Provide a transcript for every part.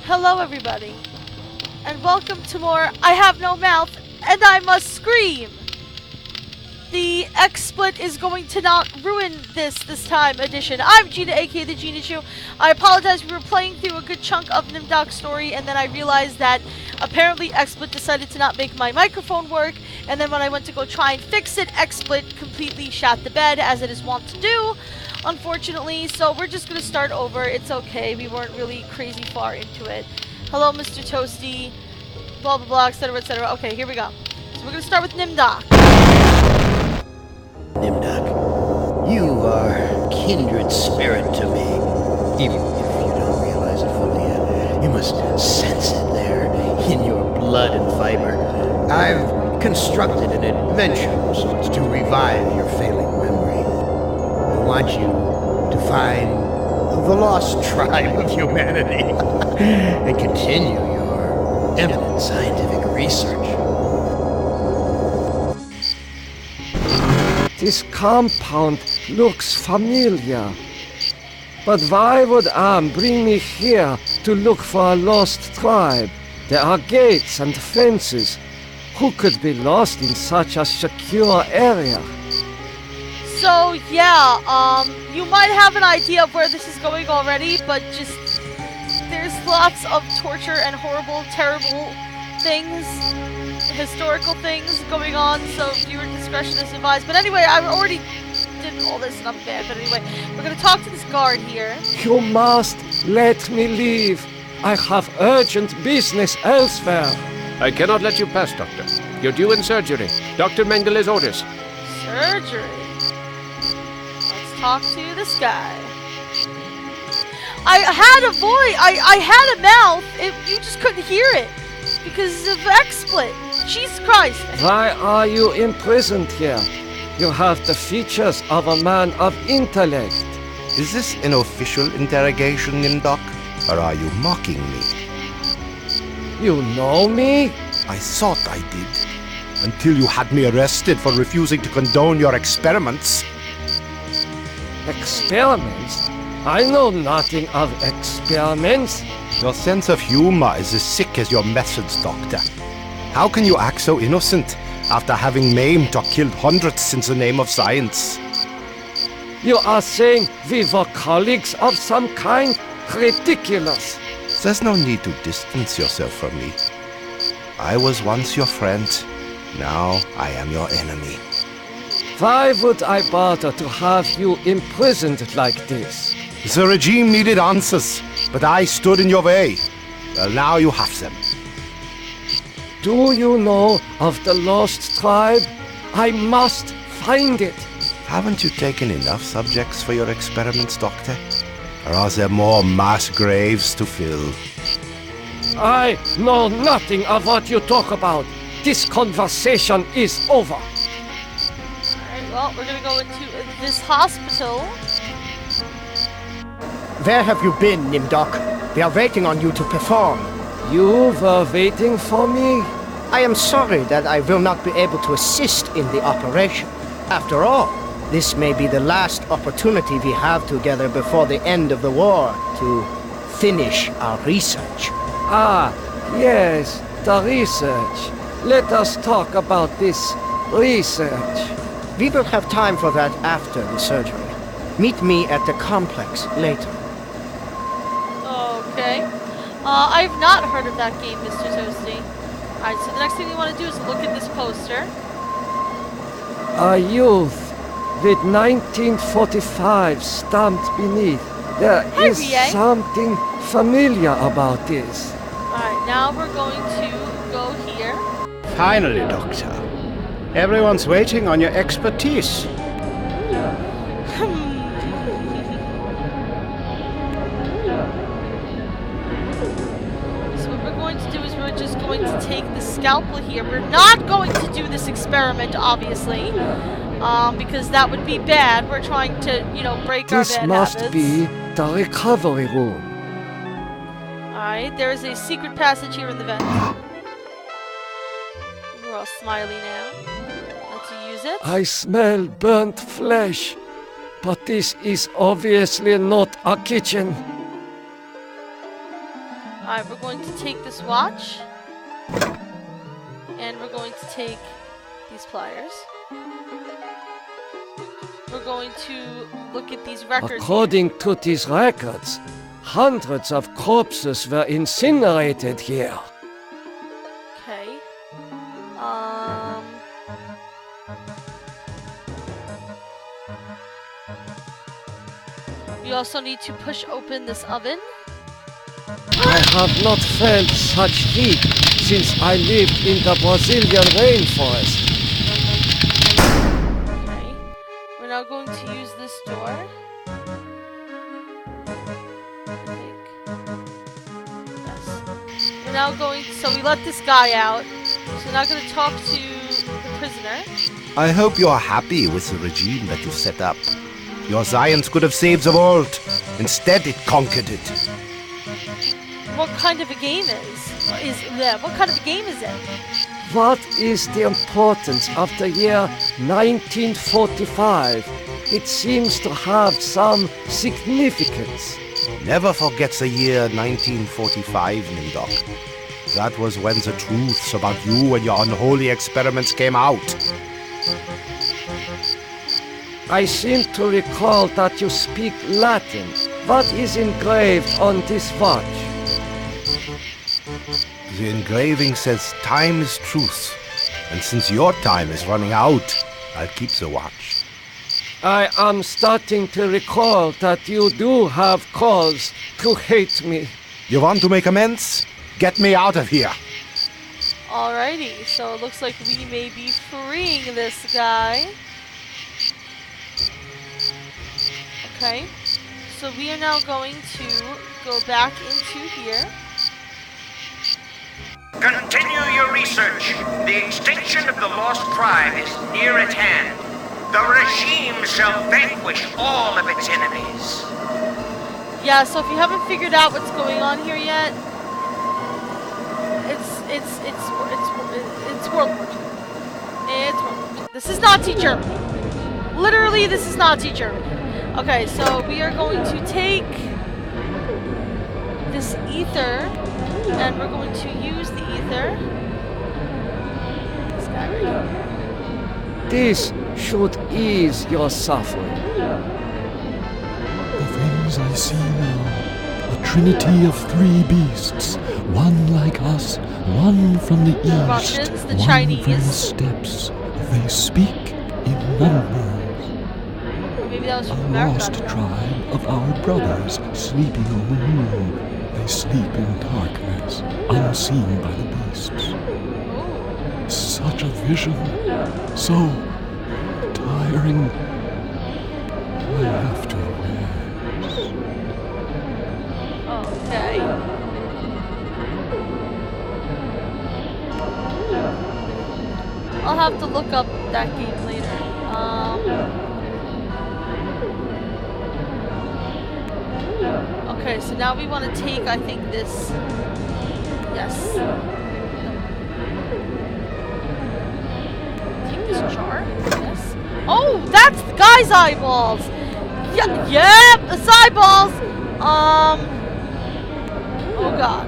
Hello everybody, and welcome to more I Have No Mouth, and I Must Scream! The XSplit is going to not ruin this time edition. I'm Gina, aka the Gina Chu. I apologize, we were playing through a good chunk of Nimdok's story, and then I realized that apparently XSplit decided to not make my microphone work, and then when I went to go try and fix it, XSplit completely shot the bed, as it is wont to do, unfortunately. So we're just going to start over. It's okay, we weren't really crazy far into it. Hello, Mr. Toasty, blah blah blah, etc, etc. Okay, here we go. So we're going to start with Nimdok. Nimdok, you are kindred spirit to me. Even if you don't realize it fully yet, you must sense it there in your blood and fiber. I've constructed an adventure of sorts to revive your failing memory. I want you to find the lost tribe of humanity and continue your eminent scientific research. This compound looks familiar. But why would Am bring me here to look for a lost tribe? There are gates and fences. Who could be lost in such a secure area? So yeah, you might have an idea of where this is going already, but just there's lots of torture and horrible, terrible things, historical things going on, so viewer discretion is advised. But anyway, I already did all this and I'm bad, but anyway, we're gonna talk to this guard here. You must let me leave. I have urgent business elsewhere. I cannot let you pass, Doctor. You're due in surgery. Dr. Mengeles orders. Surgery? Let's talk to this guy. I had a voice, I had a mouth, you just couldn't hear it. Because of XSplit. Jesus Christ. Why are you imprisoned here? You have the features of a man of intellect. Is this an official interrogation, Nimdok? Or are you mocking me? You know me? I thought I did. Until you had me arrested for refusing to condone your experiments. Experiments? I know nothing of experiments. Your sense of humor is as sick as your methods, Doctor. How can you act so innocent after having maimed or killed hundreds in the name of science? You are saying we were colleagues of some kind? Ridiculous. There's no need to distance yourself from me. I was once your friend. Now I am your enemy. Why would I bother to have you imprisoned like this? The regime needed answers, but I stood in your way. Well, now you have them. Do you know of the lost tribe? I must find it. Haven't you taken enough subjects for your experiments, Doctor? Or are there more mass graves to fill? I know nothing of what you talk about. This conversation is over. Alright, well, we're gonna go into this hospital. Where have you been, Nimdok? They are waiting on you to perform. You were waiting for me? I am sorry that I will not be able to assist in the operation. After all, this may be the last opportunity we have together before the end of the war to finish our research. Ah, yes, the research. Let us talk about this research. We will have time for that after the surgery. Meet me at the complex later. Okay. I've not heard of that game, Mr. Toasty. Alright, so the next thing we want to do is look at this poster. A youth with 1945 stamped beneath. There is something familiar about this. Alright, now we're going to go here. Finally, Doctor. Everyone's waiting on your expertise. So what we're going to do is we're just going to take the scalpel here. We're not going to do this experiment, obviously. Because that would be bad. We're trying to, you know, break our bad habits. This must be the recovery room. Alright, there is a secret passage here in the vent. We're all smiley now. Let's use it. I smell burnt flesh. But this is obviously not a kitchen. Alright, we're going to take this watch. And we're going to take these pliers. We're going to look at these records. According to these records, hundreds of corpses were incinerated here. Okay. We also need to push open this oven. I have not felt such heat since I lived in the Brazilian rainforest. Okay. We're now going to use this door. I think. Yes. We're now going to, so we let this guy out. So we're now going to talk to the prisoner. I hope you are happy with the regime that you set up. Your science could have saved the world. Instead, it conquered it. What kind of a game what kind of a game is it? What is the importance of the year 1945? It seems to have some significance. Never forget the year 1945, Nimdok. That was when the truths about you and your unholy experiments came out. I seem to recall that you speak Latin. What is engraved on this watch? The engraving says time is truth. And since your time is running out, I'll keep the watch. I am starting to recall that you do have cause to hate me. You want to make amends? Get me out of here. Alrighty, so it looks like we may be freeing this guy. Okay, so we are now going to go back into here. Continue your research. The extinction of the lost tribe is near at hand. The regime shall vanquish all of its enemies. Yeah, so if you haven't figured out what's going on here yet, it's World War II. It's World War II. This is Nazi Germany. Literally, this is Nazi Germany. Okay, so we are going to take this ether, and we're going to use the ether. This guy right here. This should ease your suffering. The things I see now, a trinity of three beasts, one like us, one from the east, Russians, the one Chinese. from the steppes. They speak in numbers. Maybe that was A from America. lost tribe of our brothers sleeping on the moon. They sleep in darkness, unseen by the beasts. Ooh. Such a vision, so tiring. I have to rest. Okay. I'll have to look up that game later. Okay, so now we want to take, I think, this. Yes. Take this jar. Yes. Oh, that's the guy's eyeballs. Yeah, yep, the eyeballs. Oh God.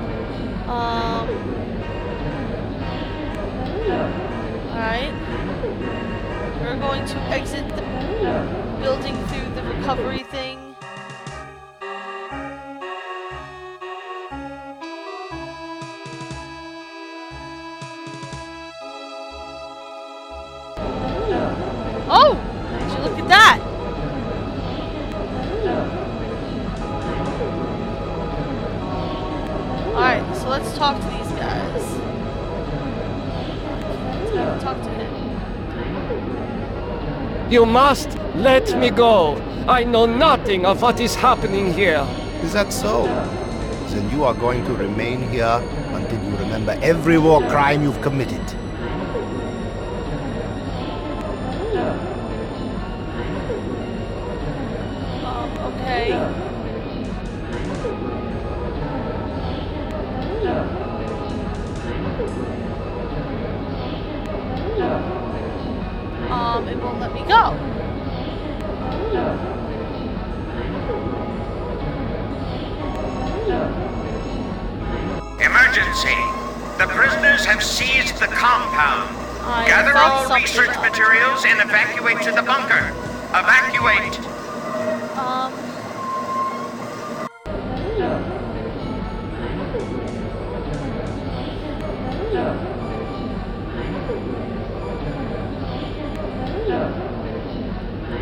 Alright. We're going to exit the building through the recovery thing. Oh! Would you look at that? Alright, so let's talk to these guys. Talk to him. You must let me go. I know nothing of what is happening here. Is that so? Then you are going to remain here until you remember every war crime you've committed. Okay. It won't let me go. Guards have seized the compound. I Gather felt all something research wrong. materials and evacuate to the bunker. Evacuate!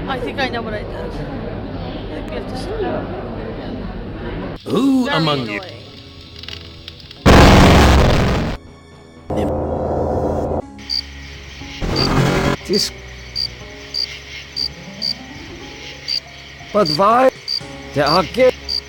I think I know what I did. I think we have to start over again. Who Very among annoying. This. But why? There are gates.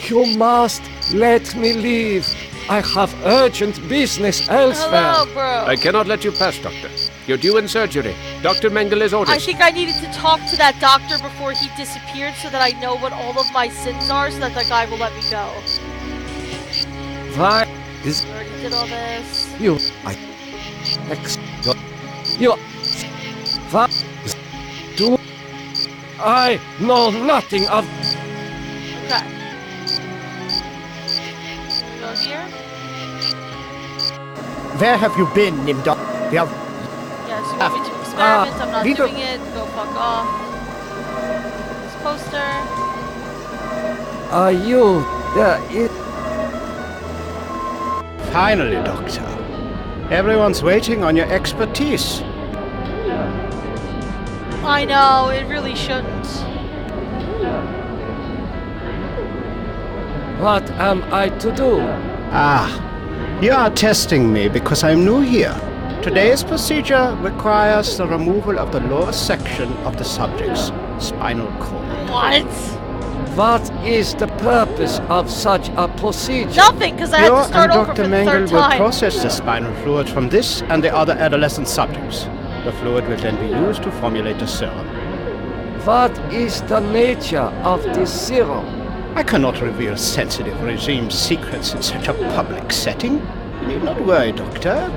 You must let me leave. I have urgent business elsewhere. Hello, bro. I cannot let you pass, Doctor. You're due in surgery. Dr. Mengeles orders. I think I needed to talk to that doctor before he disappeared so that I know what all of my sins are so that the guy will let me go. Why is We already did all this. you? You. What do I know nothing of? Okay. Go here? Where have you been, Nimdok? We have Yes, you want me to experiment? I'm not we don't- doing it. Go fuck off. This poster. Are you there? Finally, Doctor. Everyone's waiting on your expertise. I know, it really shouldn't. What am I to do? Ah, you are testing me because I'm new here. Today's procedure requires the removal of the lower section of the subject's spinal cord. What? What is the purpose of such a procedure? Nothing, because I had You to start and over Dr. for the Mengel third will time. process the spinal fluid from this and the other adolescent subjects. The fluid will then be used to formulate the serum. What is the nature of this serum? I cannot reveal sensitive regime secrets in such a public setting. You need not worry, Doctor.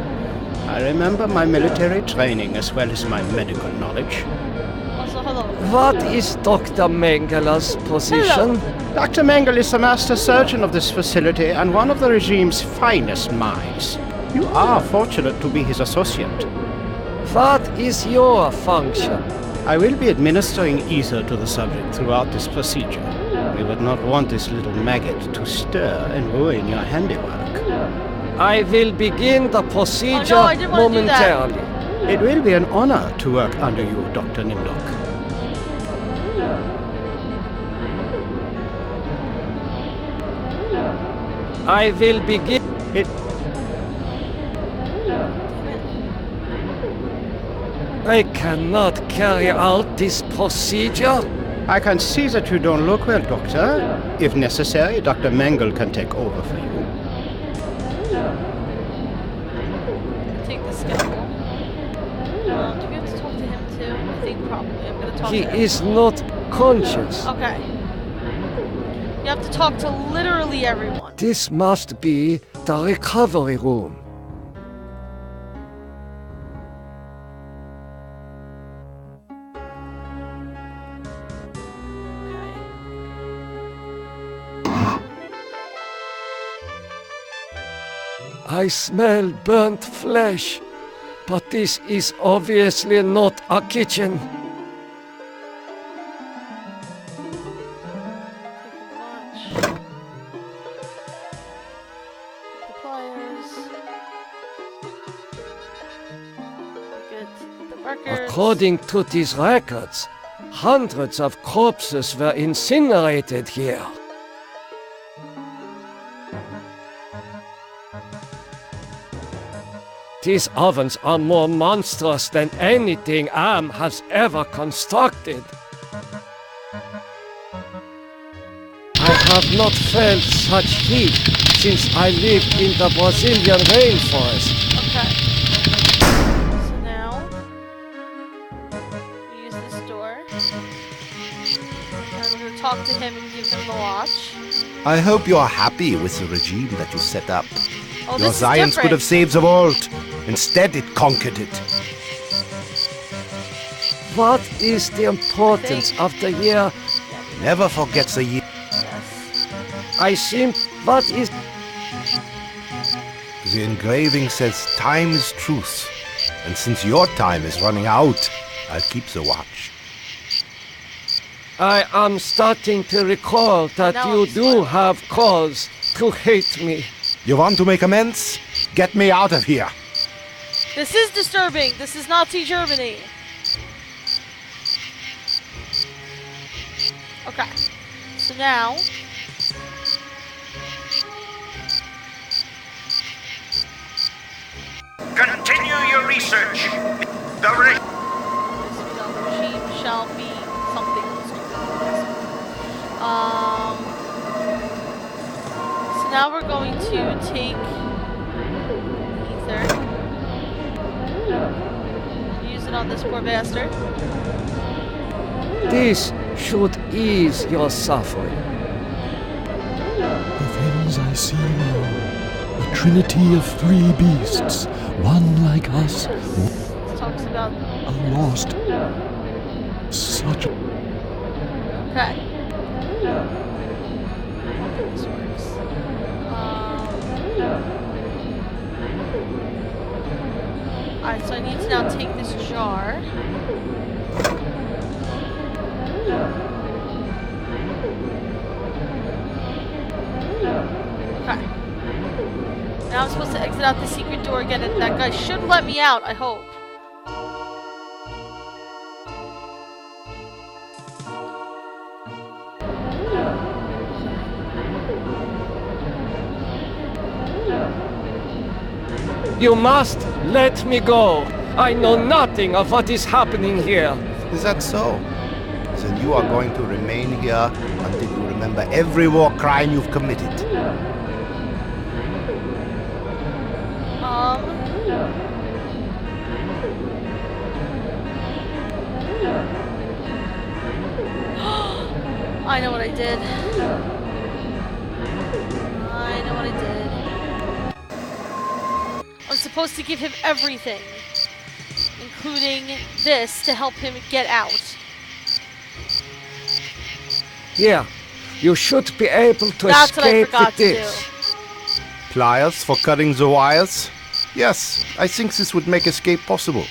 I remember my military training as well as my medical knowledge. Also, hello. What is Dr. Mengeler's position? Dr. Mengel is the master surgeon of this facility and one of the regime's finest minds. You are fortunate to be his associate. What is your function? I will be administering ether to the subject throughout this procedure. We would not want this little maggot to stir and ruin your handiwork. I will begin the procedure I didn't want to do that. momentarily. It will be an honor to work under you, Dr. Nimdok. I will begin. It I cannot carry out this procedure. I can see that you don't look well, Doctor. If necessary, Dr. Mengel can take over for you. Take the schedule. Do we have to talk to him too? I think probably. I'm gonna talk He to him. is not conscious. Okay. You have to talk to literally everyone. This must be the recovery room. I smell burnt flesh, but this is obviously not a kitchen. The pliers. Get the records. According to these records, hundreds of corpses were incinerated here. These ovens are more monstrous than anything Am has ever constructed. I have not felt such heat since I lived in the Brazilian rainforest. Okay. So now we use this door. And we're gonna talk to him and give him the watch. I hope you are happy with the regime that you set up. Oh, Your this is science could different. have saved the world. Instead, it conquered it. What is the importance of the year? Never forget the year. Yes. I seem... What is... The engraving says time is truth. And since your time is running out, I'll keep the watch. I am starting to recall that you do have cause to hate me. You want to make amends? Get me out of here. This is disturbing. This is Nazi Germany. Okay. So now... Continue your research. The regime shall be something stupid. So now we're going to take ether and use it on this poor bastard. This should ease your suffering. The things I see now, a trinity of three beasts, one like us, This talks about... a lost... such... Okay. I don't think this works. Alright, so I need to now take this jar. Okay. Now I'm supposed to exit out the secret door again, and that guy should let me out, I hope. You must let me go. I know nothing of what is happening here. Is that so? Then you are going to remain here until you remember every war crime you've committed. I know what I did. I know what I did. I'm supposed to give him everything, including this, to help him get out. Yeah, you should be able to That's what I escape forgot with to this. Pliers for cutting the wires? Yes, I think this would make escape possible.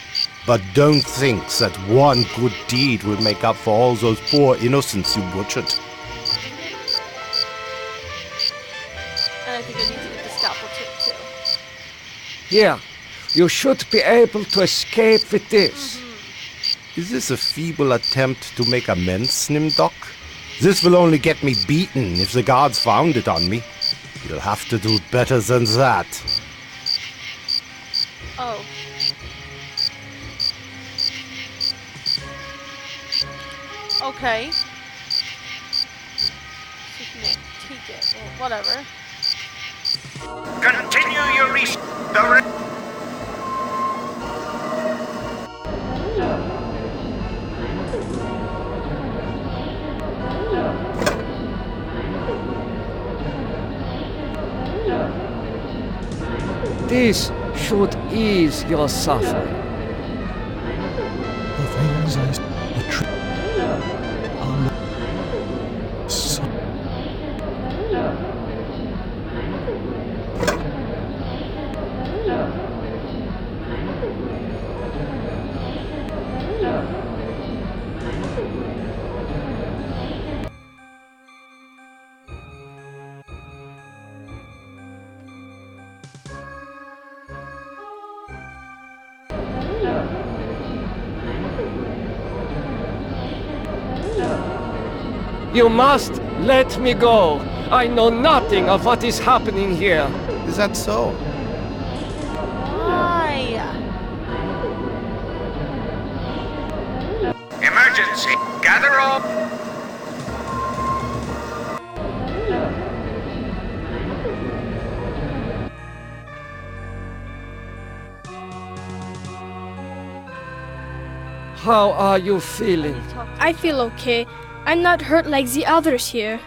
But don't think that one good deed will make up for all those poor innocents you butchered. And I think I need to get the scalpel too. Yeah, you should be able to escape with this. Is this a feeble attempt to make amends, Nimdoc? This will only get me beaten if the guards found it on me. You'll have to do better than that. Oh. Okay. So you can take it. Well, whatever. Continue your research. This should ease your suffering. The things I... You must let me go. I know nothing of what is happening here. Is that so? Why? Emergency. Gather all. How are you feeling? I feel okay. I'm not hurt like the others here.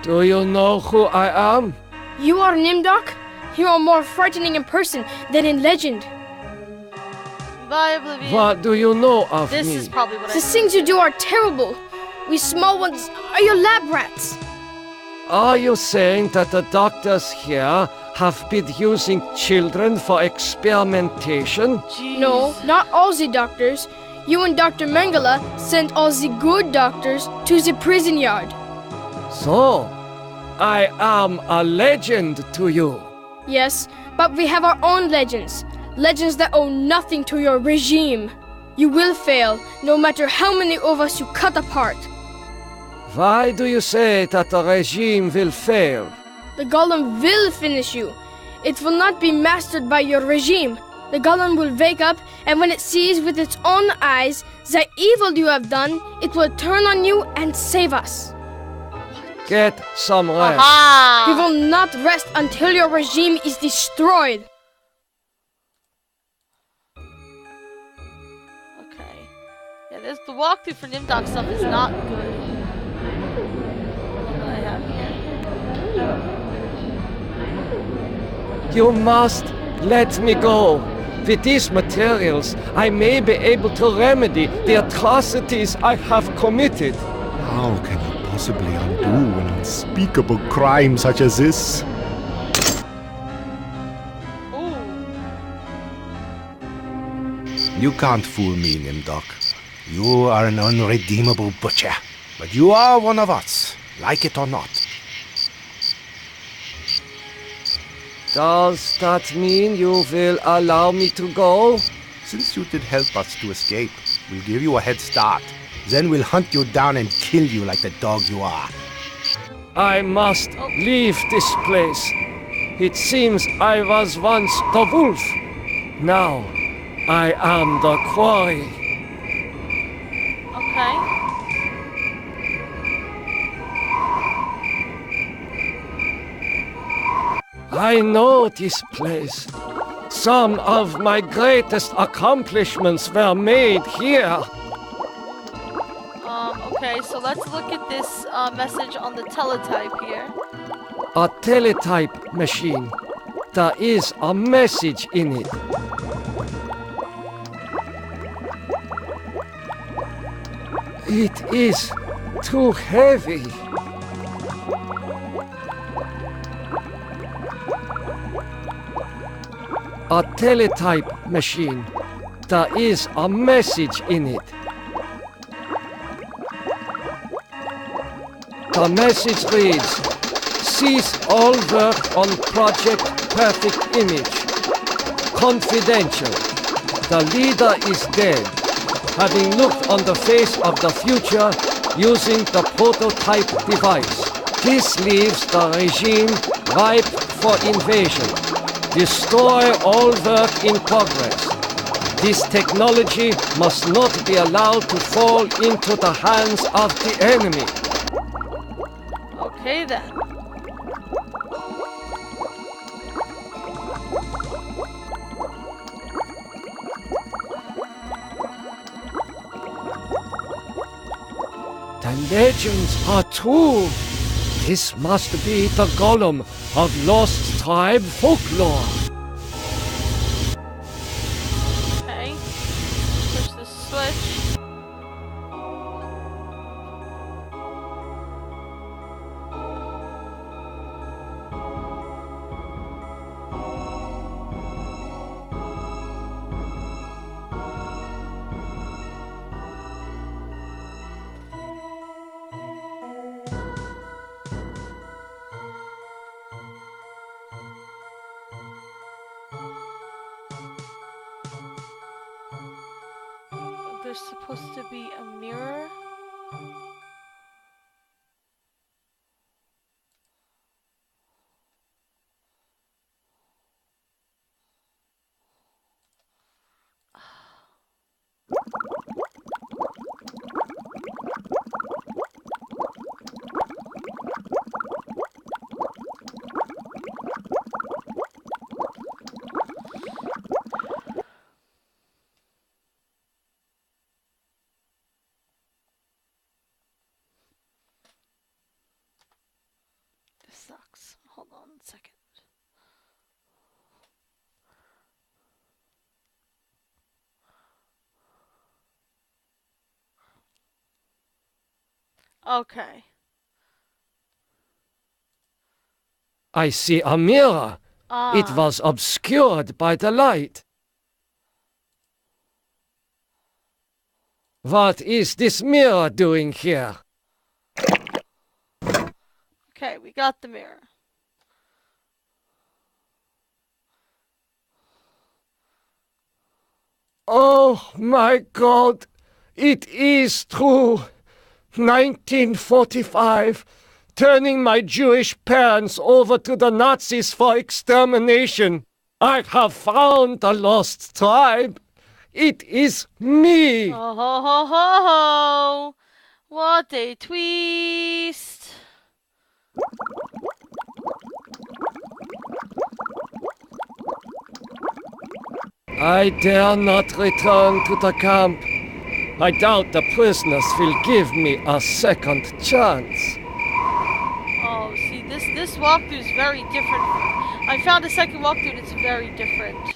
Do you know who I am? You are Nimdoc? You are more frightening in person than in legend. Bye, Oblivion. What do you know of This me? is probably what I The things you do are terrible. We small ones are your lab rats. Are you saying that the doctors here have been using children for experimentation? Jeez. No, not all the doctors. You and Dr. Mengele sent all the good doctors to the prison yard. So, I am a legend to you. Yes, but we have our own legends. Legends that owe nothing to your regime. You will fail, no matter how many of us you cut apart. Why do you say that the regime will fail? The golem will finish you. It will not be mastered by your regime. The golem will wake up, and when it sees with its own eyes the evil you have done, it will turn on you and save us. Get some rest. We will not rest until your regime is destroyed. Okay. Yeah, the walkthrough for Nimdok stuff is not good. What do I have here? You must let me go. With these materials, I may be able to remedy the atrocities I have committed. How can you possibly undo an unspeakable crime such as this? Ooh. You can't fool me, Nimdok. You are an unredeemable butcher. But you are one of us, like it or not. Does that mean you will allow me to go? Since you did help us to escape, we'll give you a head start. Then we'll hunt you down and kill you like the dog you are. I must leave this place. It seems I was once the wolf. Now, I am the quarry. Okay. I know this place. Some of my greatest accomplishments were made here. Okay, so let's look at this message on the teletype here. A teletype machine. There is a message in it. It is too heavy. A teletype machine. There is a message in it. The message reads, cease all work on Project Perfect Image. Confidential. The leader is dead, having looked on the face of the future using the prototype device. This leaves the regime ripe for invasion. Destroy all work in progress. This technology must not be allowed to fall into the hands of the enemy. Okay then. The legends are true. This must be the golem of lost tribe folklore. Okay. Push the switch. There's supposed to be a mirror. This sucks. Hold on a second. Okay. I see a mirror. Ah. It was obscured by the light. What is this mirror doing here? Okay, we got the mirror. Oh my God! It is true! 1945, turning my Jewish parents over to the Nazis for extermination. I have found the lost tribe. It is me! Oh ho ho ho ho! What a twist! I dare not return to the camp. I doubt the prisoners will give me a second chance. Oh, see, this walkthrough is very different. I found a second walkthrough and it's very different.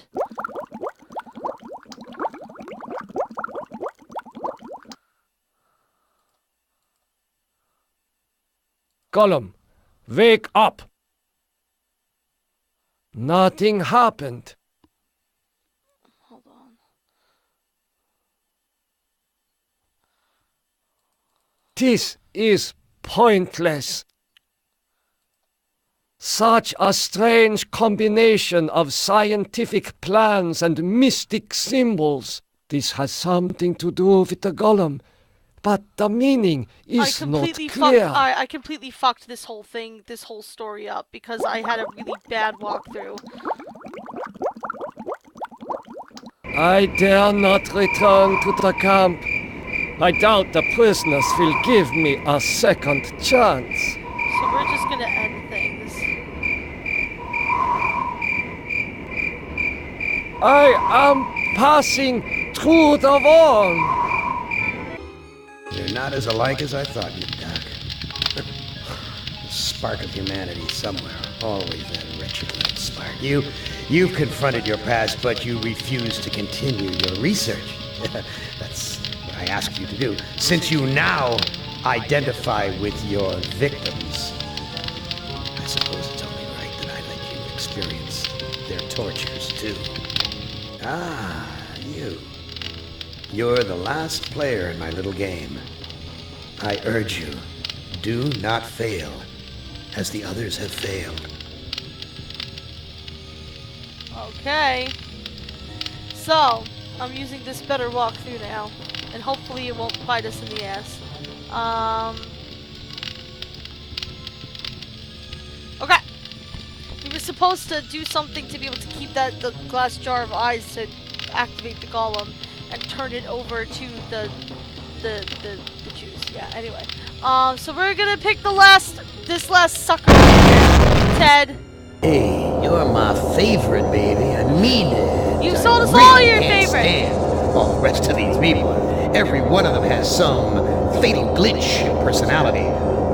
Gollum, wake up! Nothing happened. Hold on. This is pointless. Such a strange combination of scientific plans and mystic symbols. This has something to do with the golem, but the meaning is not clear. I completely fucked this whole thing, this whole story up because I had a really bad walkthrough. I dare not return to the camp. I doubt the prisoners will give me a second chance. So we're just gonna end things. I am passing through the wall. You're not as alike as I thought you'd, Doc. The spark of humanity somewhere. Always that wretched little spark. You've confronted your past, but you refuse to continue your research. That's what I asked you to do. Since you now identify with your victims, I suppose it's only right that I let you experience their tortures too. Ah, you. You're the last player in my little game. I urge you, do not fail, as the others have failed. Okay. So, I'm using this better walkthrough now, and hopefully it won't bite us in the ass. Okay. We were supposed to do something to be able to keep the glass jar of eyes to activate the golem and turn it over to the juice. Yeah, anyway. So we're gonna pick this last sucker. Ted. Hey, you're my favorite, baby. I mean it. You I sold us really all your can't favorite. stand all the rest of these people. Every one of them has some fatal glitch in personality.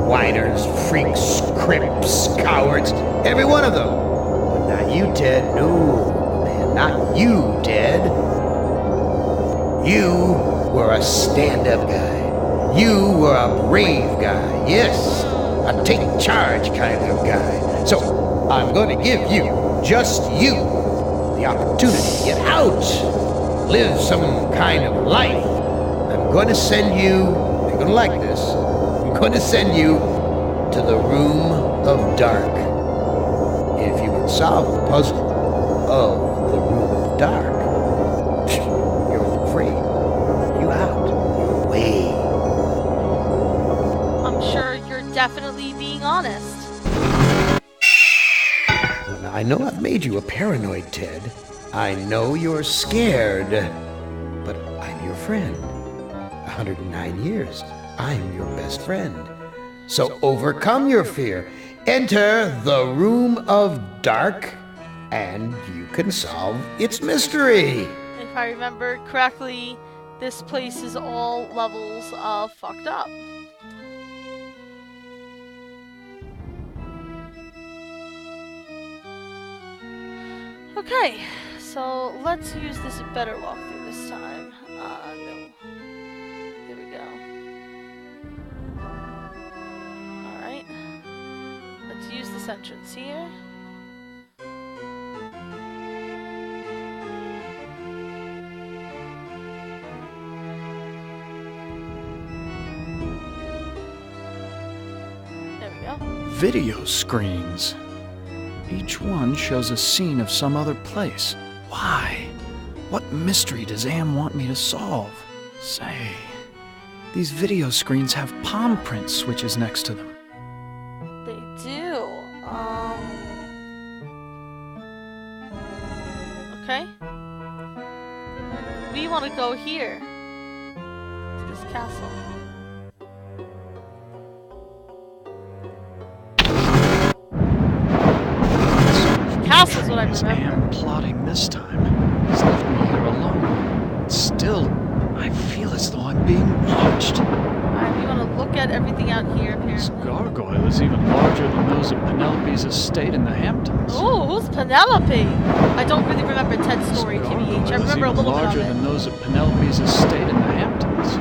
Whiners, freaks, crimps, cowards. Every one of them. But not you, Ted. No, man, not you, Ted. You were a stand-up guy. You were a brave guy. Yes, a take charge kind of guy. So, I'm going to give you, just you, the opportunity to get out. Live some kind of life. I'm going to send you, you're going to like this, I'm going to send you to the Room of Dark. If you can solve the puzzle of the Room of Dark, you're free. You out. You're away. I'm sure you're definitely being honest. Well, now, I know I've made you a paranoid, Ted. I know you're scared, but I'm your friend. 109 years. I'm your best friend. So overcome your fear. Enter the Room of Dark, and you can solve its mystery. If I remember correctly, this place is all levels of fucked up. Okay, so let's use this better walkthrough this time. No. Here we go. Alright. Let's use this this entrance here. There we go. Video screens. Each one shows a scene of some other place. Why? What mystery does Am want me to solve? Say, these video screens have palm print switches next to them. They do. Okay. We want to go here. To this castle. Castle's what I Is remember. Am plotting this time? He's left me here alone. Still, I feel as though I'm being watched. Alright, we want to look at everything out here, This apparently. gargoyle is even larger than those of Penelope's estate in the Hamptons. Ooh, who's Penelope? I don't really remember Ted's story, This TBH. I gargoyle is remember a even little bit larger of than it. those of Penelope's estate in the Hamptons.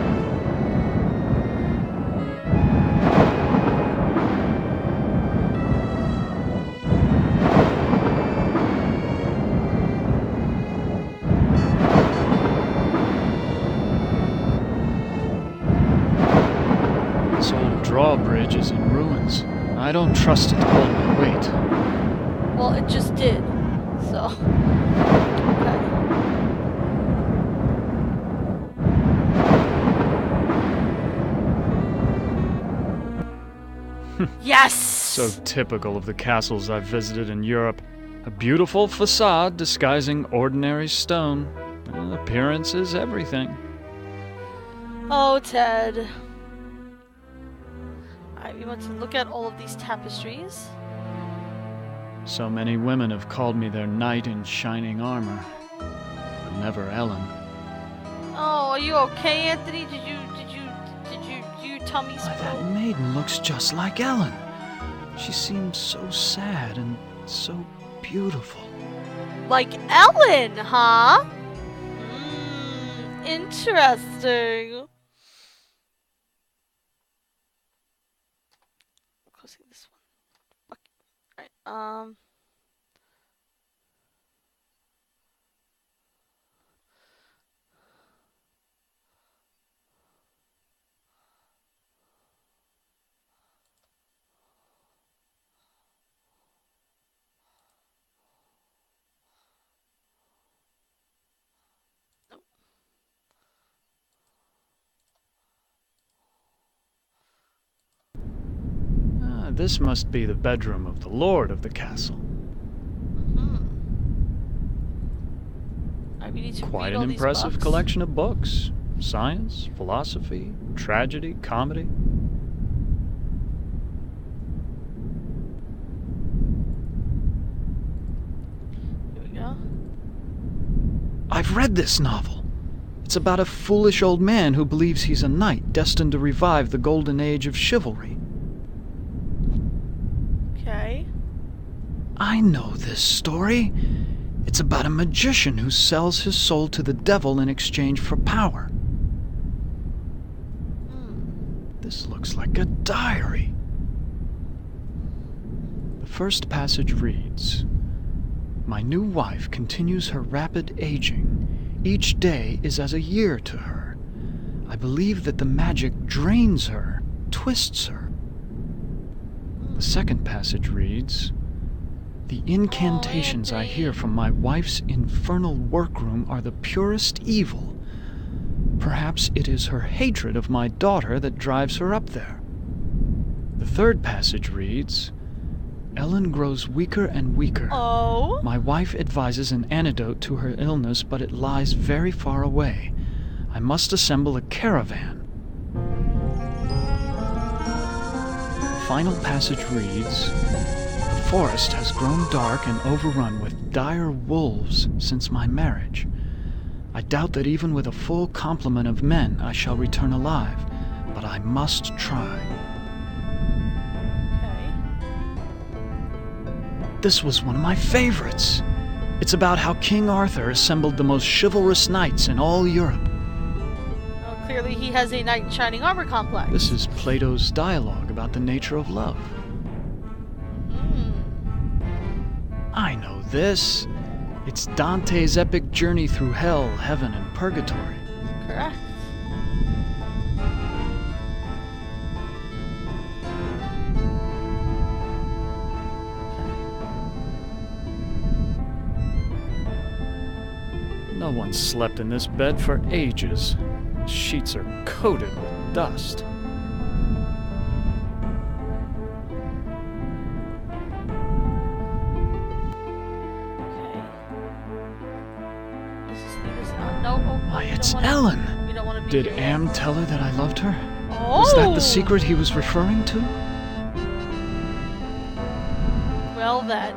This old drawbridge is in ruins. I don't trust it to hold my weight. Well, it just did. So. Okay. Yes! So typical of the castles I've visited in Europe. A beautiful facade disguising ordinary stone. Well, appearance is everything. Oh, Ted. Alright, we want to look at all of these tapestries. So many women have called me their knight in shining armor. But never Ellen. Oh, are you okay, Anthony? Did your tummy Why, that spoke? maiden looks just like Ellen. She seems so sad and so beautiful. Like Ellen, huh? Interesting. Closing this one. Okay. Alright, This must be the bedroom of the lord of the castle. we need to Quite read an all these impressive books. collection of books. Science, philosophy, tragedy, comedy. Here we go. I've read this novel. It's about a foolish old man who believes he's a knight destined to revive the golden age of chivalry. Okay. I know this story. It's about a magician who sells his soul to the devil in exchange for power. This looks like a diary. The first passage reads, "My new wife continues her rapid aging. Each day is as a year to her. I believe that the magic drains her, twists her." The second passage reads, "The incantations I hear from my wife's infernal workroom are the purest evil. Perhaps it is her hatred of my daughter that drives her up there." The third passage reads, "Ellen grows weaker and weaker. Oh? My wife advises an antidote to her illness, but it lies very far away. I must assemble a caravan." The final passage reads, "The forest has grown dark and overrun with dire wolves since my marriage. I doubt that even with a full complement of men I shall return alive, but I must try." Okay. This was one of my favorites. It's about how King Arthur assembled the most chivalrous knights in all Europe. Well, clearly he has a knight in shining armor complex. This is Plato's dialogue about the nature of love. I know this. It's Dante's epic journey through hell, heaven, and purgatory. Correct. No one slept in this bed for ages. The sheets are coated with dust. Why, it's Ellen! Did Am tell her that I loved her? Oh! Was that the secret he was referring to? Well then.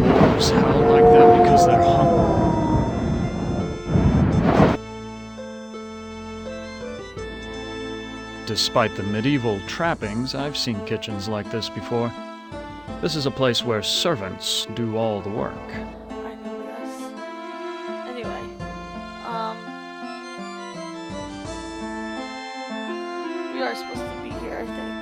Wolves howl like that because they're hungry. Despite the medieval trappings, I've seen kitchens like this before. This is a place where servants do all the work. I know this. Anyway, we are supposed to be here, I think.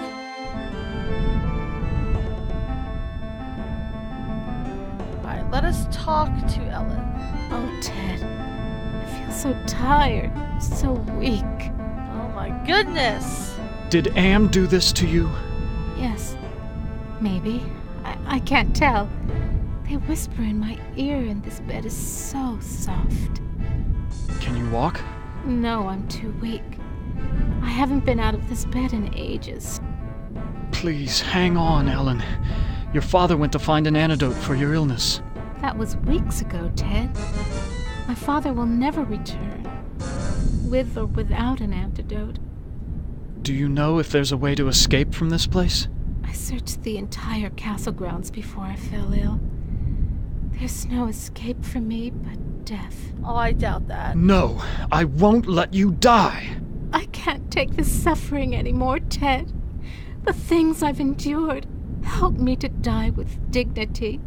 Alright, let us talk to Ellen. Oh, Ted. I feel so tired, so weak. Oh my goodness! Did Am do this to you? Yes. Maybe. I can't tell. They whisper in my ear and this bed is so soft. Can you walk? No, I'm too weak. I haven't been out of this bed in ages. Please, hang on, Ellen. Your father went to find an antidote for your illness. That was weeks ago, Ted. My father will never return, with or without an antidote. Do you know if there's a way to escape from this place? I searched the entire castle grounds before I fell ill. There's no escape for me but death. Oh, I doubt that. No, I won't let you die. I can't take the suffering anymore, Ted. The things I've endured. Help me to die with dignity.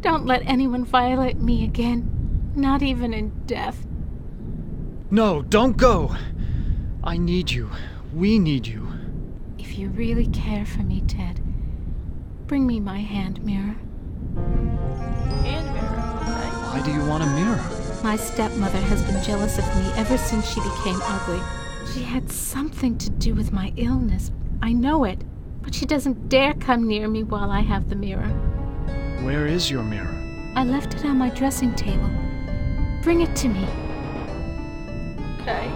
Don't let anyone violate me again, not even in death. No, don't go. I need you. We need you. If you really care for me, Ted, bring me my hand mirror. Hand mirror, okay. Why do you want a mirror? My stepmother has been jealous of me ever since she became ugly. She had something to do with my illness. I know it, but she doesn't dare come near me while I have the mirror. Where is your mirror? I left it on my dressing table. Bring it to me. Okay.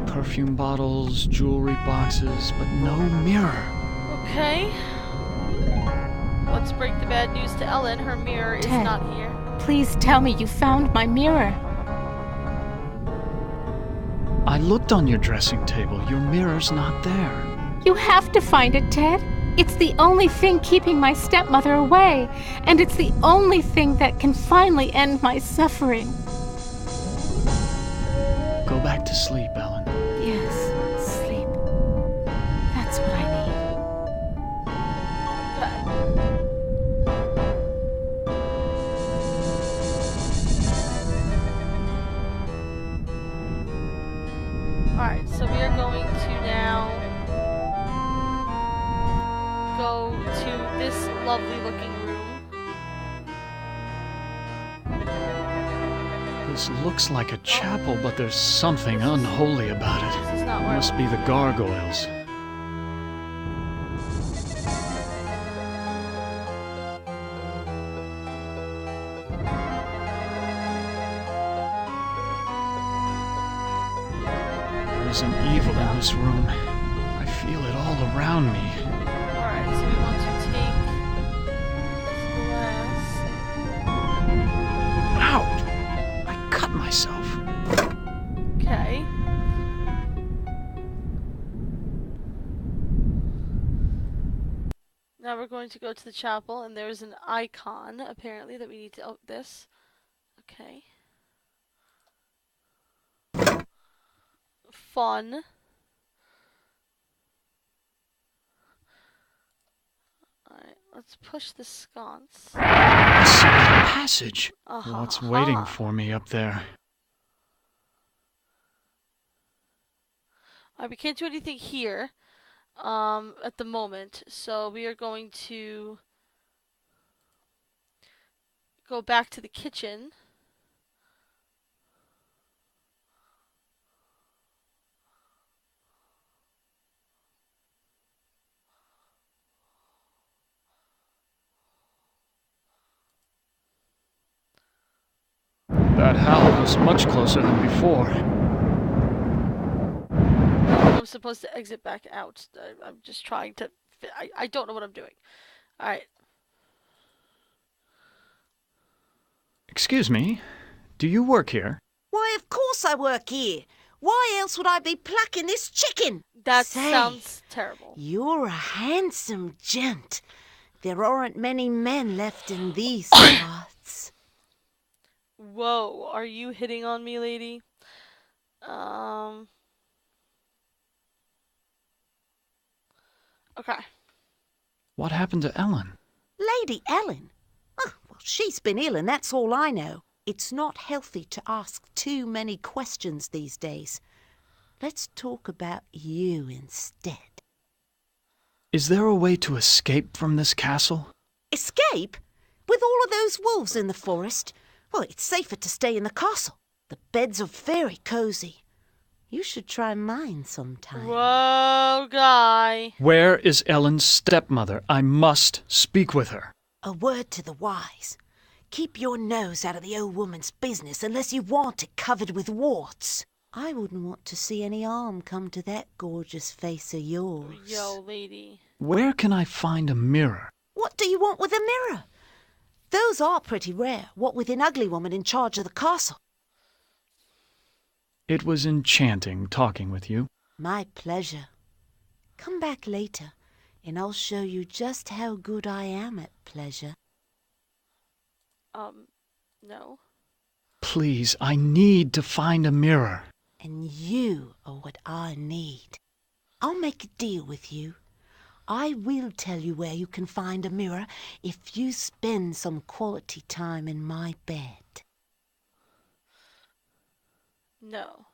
Perfume bottles, jewelry boxes, but no mirror. Okay. Let's break the bad news to Ellen. Her mirror is Ted, not here. Please tell me you found my mirror. I looked on your dressing table. Your mirror's not there. You have to find it, Ted. It's the only thing keeping my stepmother away, and it's the only thing that can finally end my suffering. Go back to sleep, Ellen. Yes, sleep. That's what I need. Alright, so we are going to now go to this lovely looking room. This looks like a chapel, but there's something unholy about it. This is not It where must be the gargoyles. There's an evil in this room. I feel it all around me. Alright, so we want to take this glass. Ouch! I cut myself. Okay. Now we're going to go to the chapel, and there's an icon, apparently, that we need to... Oh, this. Okay. Fun. Alright, let's push the sconce. A secret passage. Uh-huh. What's waiting for me up there? Alright, we can't do anything here at the moment, so we are going to go back to the kitchen. That howl was much closer than before. I'm supposed to exit back out. I'm just trying to... I don't know what I'm doing. Alright. Excuse me, do you work here? Why, of course I work here. Why else would I be plucking this chicken? That Say, sounds terrible. You're a handsome gent. There aren't many men left in these parts. Whoa, are you hitting on me, lady? Okay. What happened to Ellen? Lady Ellen? Oh, well, she's been ill and that's all I know. It's not healthy to ask too many questions these days. Let's talk about you instead. Is there a way to escape from this castle? Escape? With all of those wolves in the forest? Well, it's safer to stay in the castle. The beds are very cozy. You should try mine sometime. Whoa, guy. Where is Ellen's stepmother? I must speak with her. A word to the wise. Keep your nose out of the old woman's business unless you want it covered with warts. I wouldn't want to see any harm come to that gorgeous face of yours. Yo, lady. Where can I find a mirror? What do you want with a mirror? Those are pretty rare, what with an ugly woman in charge of the castle. It was enchanting talking with you. My pleasure. Come back later, and I'll show you just how good I am at pleasure. No. Please, I need to find a mirror. And you are what I need. I'll make a deal with you. I will tell you where you can find a mirror if you spend some quality time in my bed. No.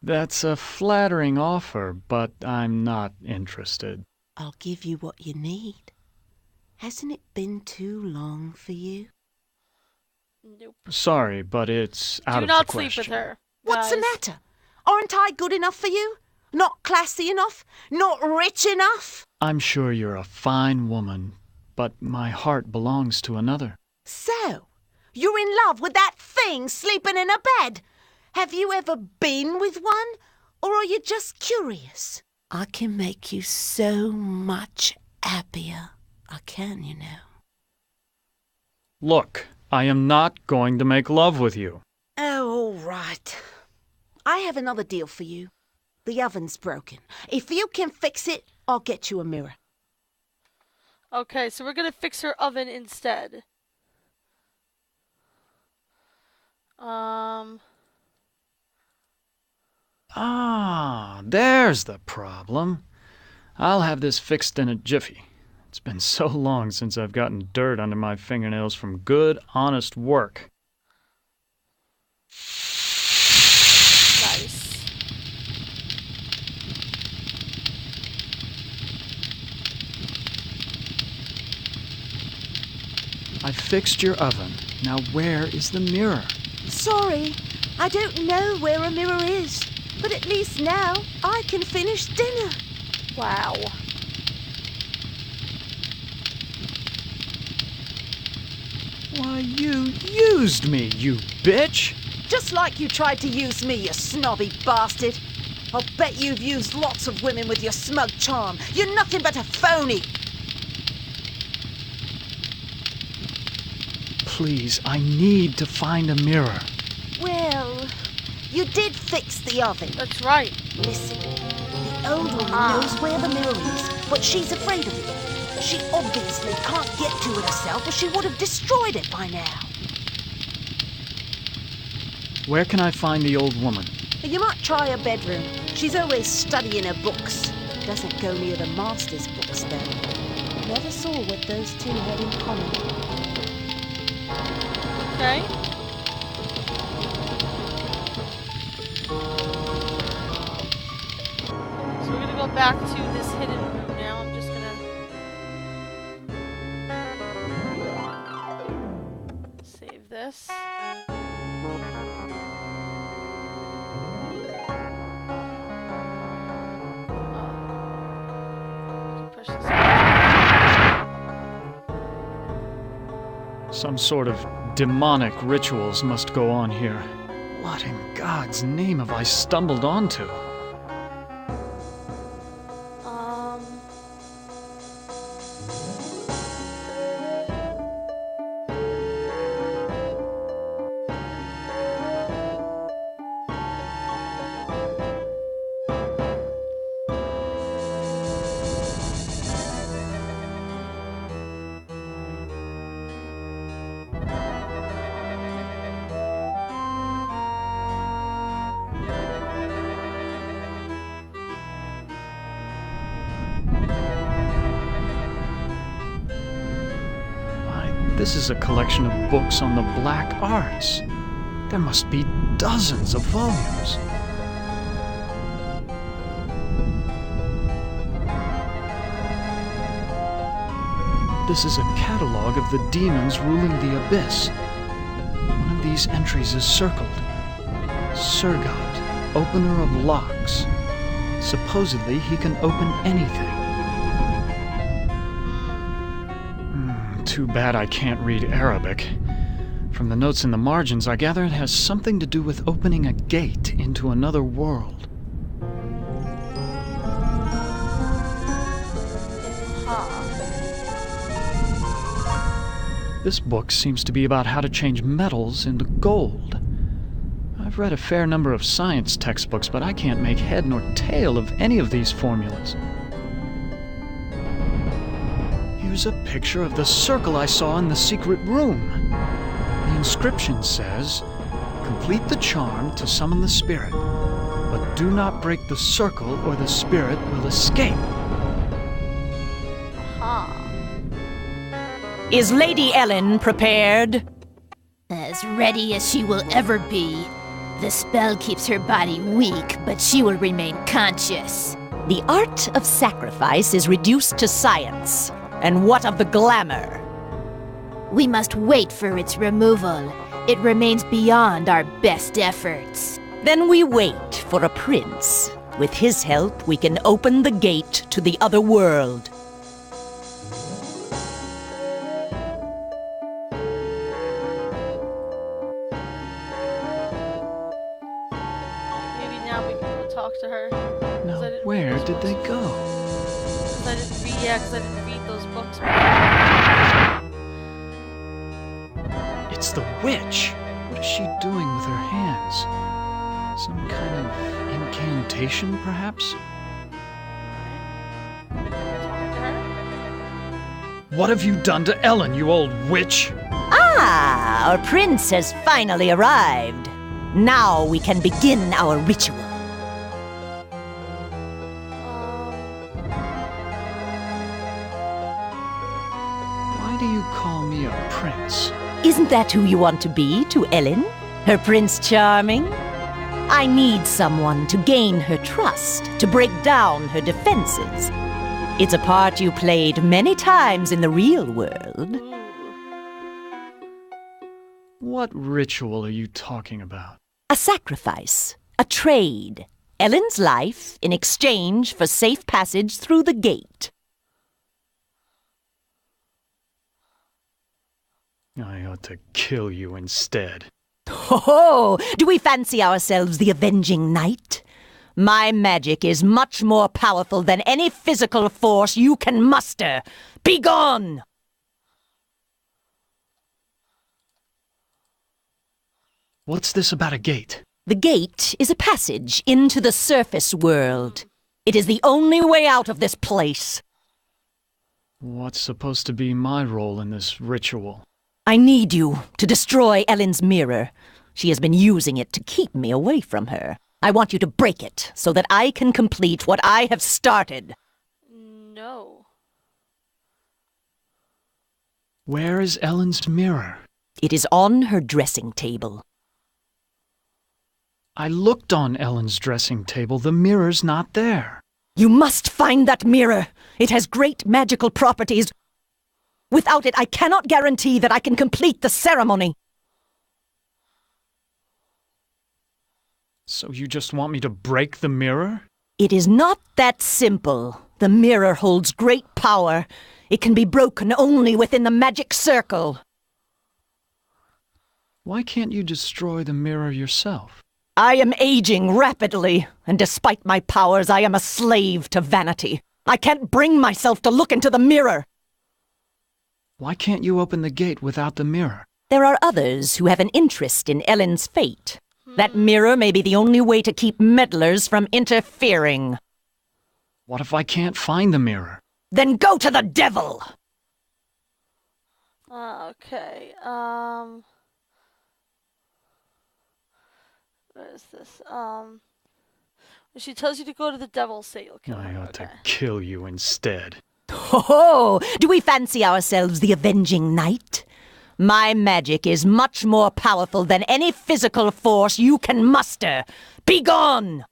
That's a flattering offer, but I'm not interested. I'll give you what you need. Hasn't it been too long for you? Nope. Sorry, but it's out of the question. Do not sleep with her. What's the matter? Aren't I good enough for you? Not classy enough? Not rich enough? I'm sure you're a fine woman, but my heart belongs to another. So, you're in love with that thing sleeping in a bed? Have you ever been with one? Or are you just curious? I can make you so much happier. I can, you know. Look, I am not going to make love with you. Oh, all right. I have another deal for you. The oven's broken. If you can fix it, I'll get you a mirror. Okay, so we're gonna fix her oven instead. There's the problem. I'll have this fixed in a jiffy. It's been so long since I've gotten dirt under my fingernails from good, honest work. Nice. I fixed your oven. Now where is the mirror? Sorry, I don't know where a mirror is. But at least now I can finish dinner. Wow. Why, you used me, you bitch! Just like you tried to use me, you snobby bastard. I'll bet you've used lots of women with your smug charm. You're nothing but a phony. Please, I need to find a mirror. Well, you did fix the oven. That's right. Listen, the old woman knows where the mirror is, but she's afraid of it. She obviously can't get to it herself, or she would have destroyed it by now. Where can I find the old woman? You might try her bedroom. She's always studying her books. Doesn't go near the master's books, though. never saw what those two had in common. Okay. So we're gonna go back to this hidden room now. I'm just gonna save this. Some sort of demonic rituals must go on here. What in God's name have I stumbled onto? This is a collection of books on the black arts. There must be dozens of volumes. This is a catalog of the demons ruling the abyss. One of these entries is circled. Surgot, opener of locks. Supposedly he can open anything. Too bad I can't read Arabic. From the notes in the margins, I gather it has something to do with opening a gate into another world. This book seems to be about how to change metals into gold. I've read a fair number of science textbooks, but I can't make head nor tail of any of these formulas. Here's a picture of the circle I saw in the secret room. The inscription says, "Complete the charm to summon the spirit, but do not break the circle or the spirit will escape." Is Lady Ellen prepared? As ready as she will ever be. The spell keeps her body weak, but she will remain conscious. The art of sacrifice is reduced to science. And what of the glamour? We must wait for its removal. It remains beyond our best efforts. Then we wait for a prince. With his help, we can open the gate to the other world. Maybe now we can go talk to her. Now, where did they go? Because I didn't read those books. It's the witch! What is she doing with her hands? Some kind of incantation, perhaps? What have you done to Ellen, you old witch? Ah, our prince has finally arrived. Now we can begin our ritual. Why do you call me a prince? Isn't that who you want to be to Ellen? Her Prince Charming? I need someone to gain her trust, to break down her defenses. It's a part you played many times in the real world. What ritual are you talking about? A sacrifice, a trade. Ellen's life in exchange for safe passage through the gate. I ought to kill you instead. Oh, do we fancy ourselves the avenging knight? My magic is much more powerful than any physical force you can muster. Be gone! What's this about a gate? The gate is a passage into the surface world. It is the only way out of this place. What's supposed to be my role in this ritual? I need you to destroy Ellen's mirror. She has been using it to keep me away from her. I want you to break it so that I can complete what I have started. No. Where is Ellen's mirror? It is on her dressing table. I looked on Ellen's dressing table. The mirror's not there. You must find that mirror. It has great magical properties. Without it, I cannot guarantee that I can complete the ceremony. So you just want me to break the mirror? It is not that simple. The mirror holds great power. It can be broken only within the magic circle. Why can't you destroy the mirror yourself? I am aging rapidly, and despite my powers, I am a slave to vanity. I can't bring myself to look into the mirror. Why can't you open the gate without the mirror? There are others who have an interest in Ellen's fate. That mirror may be the only way to keep meddlers from interfering. What if I can't find the mirror? Then go to the devil! Okay, what is this? If she tells you to go to the devil, say you'll kill her. I ought to kill you instead. Ho-ho! Do we fancy ourselves the avenging knight? My magic is much more powerful than any physical force you can muster. Be gone!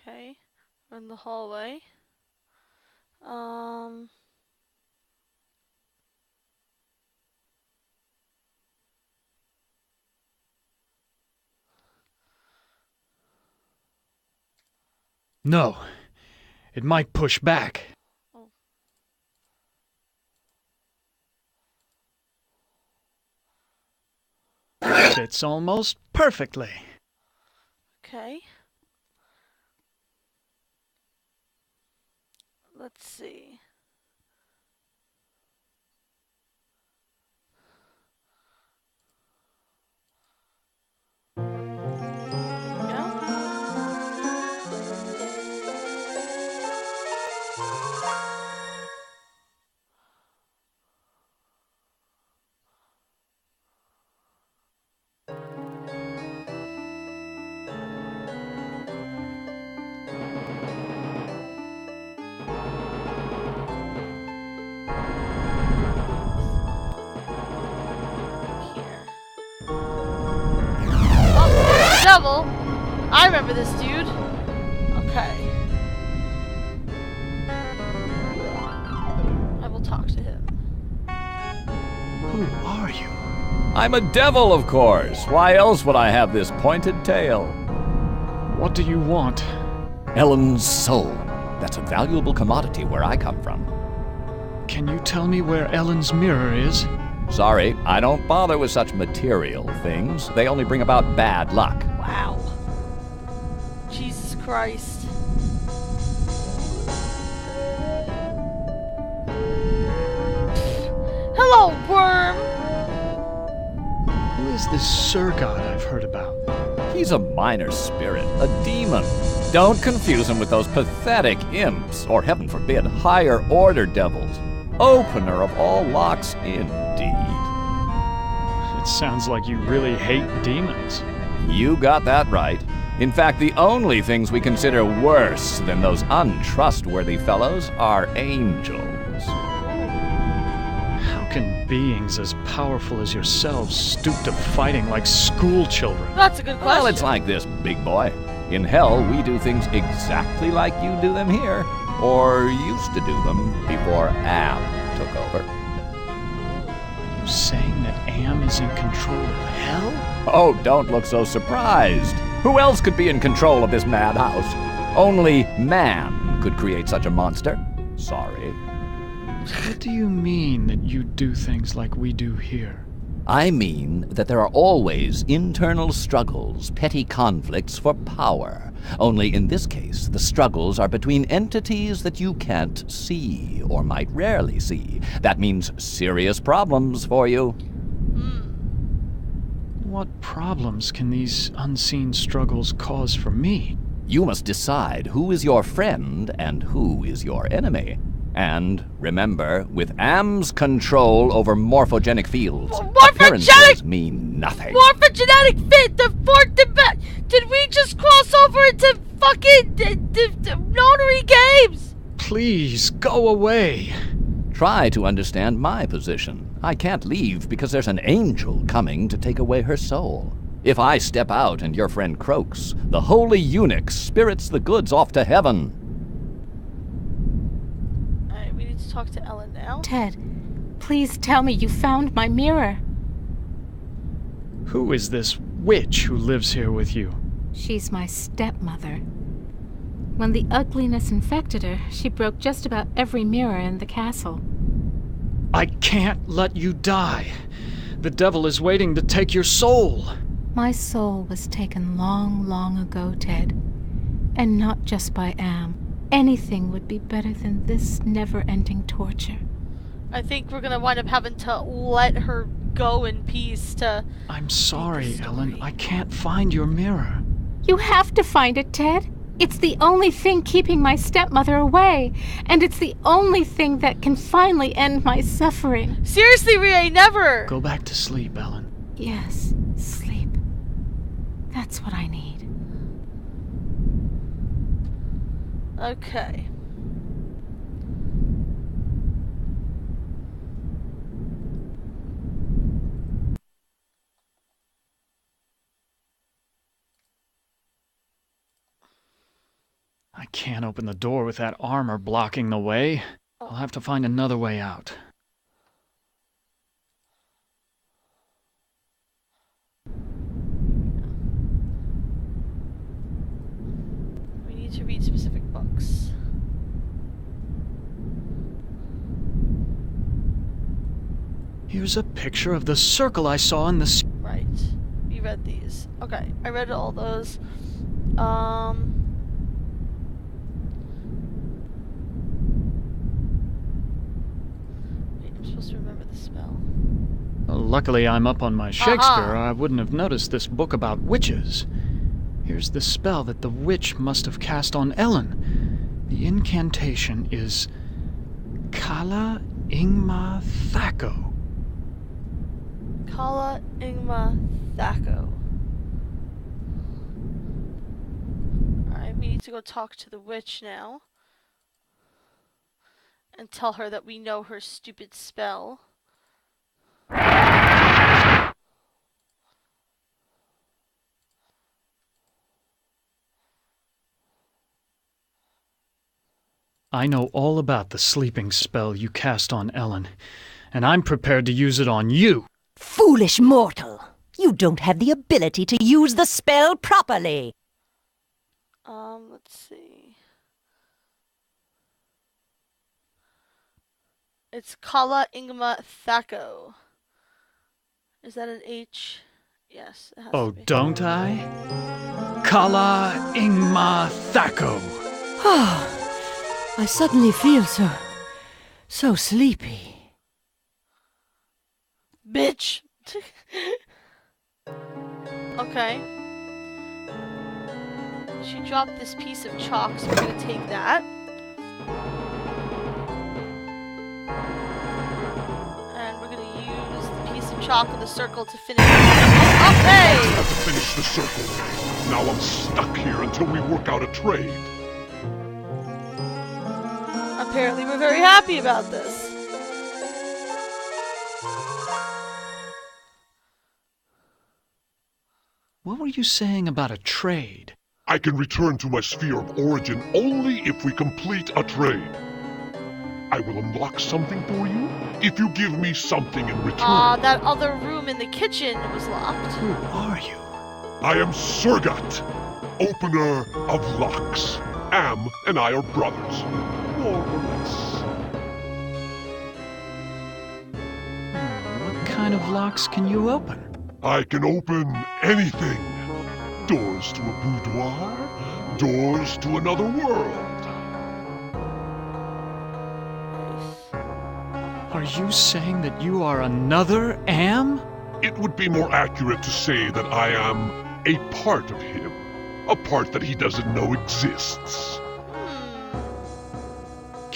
Okay, we're in the hallway. No. It might push back. Oh. Fits almost perfectly. Okay. Let's see. Devil. I remember this dude. Okay. I will talk to him. Who are you? I'm a devil, of course. Why else would I have this pointed tail? What do you want? Ellen's soul. That's a valuable commodity where I come from. Can you tell me where Ellen's mirror is? Sorry, I don't bother with such material things. They only bring about bad luck. Wow. Jesus Christ. Hello, worm! Who is this Sir God I've heard about? He's a minor spirit, a demon. Don't confuse him with those pathetic imps, or heaven forbid, higher order devils. Opener of all locks, indeed. It sounds like you really hate demons. You got that right. In fact, the only things we consider worse than those untrustworthy fellows are angels. How can beings as powerful as yourselves stoop to fighting like school children? That's a good question. Well, it's like this, big boy. In hell, we do things exactly like you do them here. Or used to do them before Am took over. Are you saying that Am is in control of hell? Oh, don't look so surprised. Who else could be in control of this madhouse? Only man could create such a monster. Sorry. What do you mean that you do things like we do here? I mean that there are always internal struggles, petty conflicts for power. Only in this case, the struggles are between entities that you can't see, or might rarely see. That means serious problems for you. What problems can these unseen struggles cause for me? You must decide who is your friend and who is your enemy. And remember, with Am's control over morphogenic fields, Morphogenic! appearances mean nothing. Morphogenetic fit! The fourth Did we just cross over into fucking notary games? Please, go away. Try to understand my position. I can't leave because there's an angel coming to take away her soul. If I step out and your friend croaks, the holy eunuch spirits the goods off to heaven. Alright, we need to talk to Ellen now. Ted, please tell me you found my mirror. Who is this witch who lives here with you? She's my stepmother. When the ugliness infected her, she broke just about every mirror in the castle. I can't let you die. The devil is waiting to take your soul. My soul was taken long, long ago, Ted. And not just by Am. Anything would be better than this never-ending torture. I think we're gonna wind up having to let her go in peace to... I'm sorry, Ellen. I can't find your mirror. You have to find it, Ted. It's the only thing keeping my stepmother away. And it's the only thing that can finally end my suffering. Seriously, Rie, never! Go back to sleep, Ellen. Yes, sleep. That's what I need. Okay. I can't open the door with that armor blocking the way. I'll have to find another way out. We need to read specific books. Here's a picture of the circle I saw in the... Right. We read these. Okay, I read all those. Wait, I'm supposed to remember the spell. Luckily, I'm up on my Shakespeare, or I wouldn't have noticed this book about witches. Here's the spell that the witch must have cast on Ellen. The incantation is Kala Ingma Thako. Kala Ingma Thako. Alright, we need to go talk to the witch now. And tell her that we know her stupid spell. I know all about the sleeping spell you cast on Ellen, and I'm prepared to use it on you. Foolish mortal! You don't have the ability to use the spell properly! Let's see. It's Kala Ingma Thako. Is that an H? Yes, it has to be. Don't I? Kala Ingma Thako. I suddenly feel so sleepy. Bitch! Okay. She dropped this piece of chalk, so we're gonna take that. And we're gonna use the piece of chalk in the circle to finish the circle. Okay! I have to finish the circle. Now I'm stuck here until we work out a trade. Apparently we're very happy about this. What were you saying about a trade? I can return to my sphere of origin only if we complete a trade. I will unlock something for you if you give me something in return. That other room in the kitchen was locked. Who are you? I am Surgat, opener of locks. Am and I are brothers, more or less. What kind of locks can you open? I can open anything. Doors to a boudoir, doors to another world. Are you saying that you are another Am? It would be more accurate to say that I am a part of him. A part that he doesn't know exists.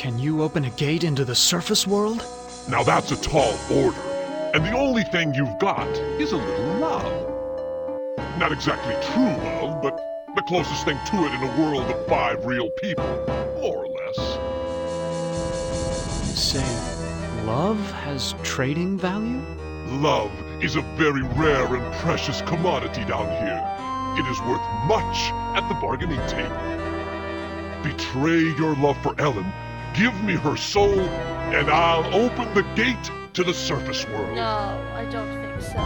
Can you open a gate into the surface world? Now that's a tall order, and the only thing you've got is a little love. Not exactly true love, but the closest thing to it in a world of 5 real people, more or less. You say love has trading value? Love is a very rare and precious commodity down here. It is worth much at the bargaining table. Betray your love for Ellen, give me her soul, and I'll open the gate to the surface world. No, I don't think so.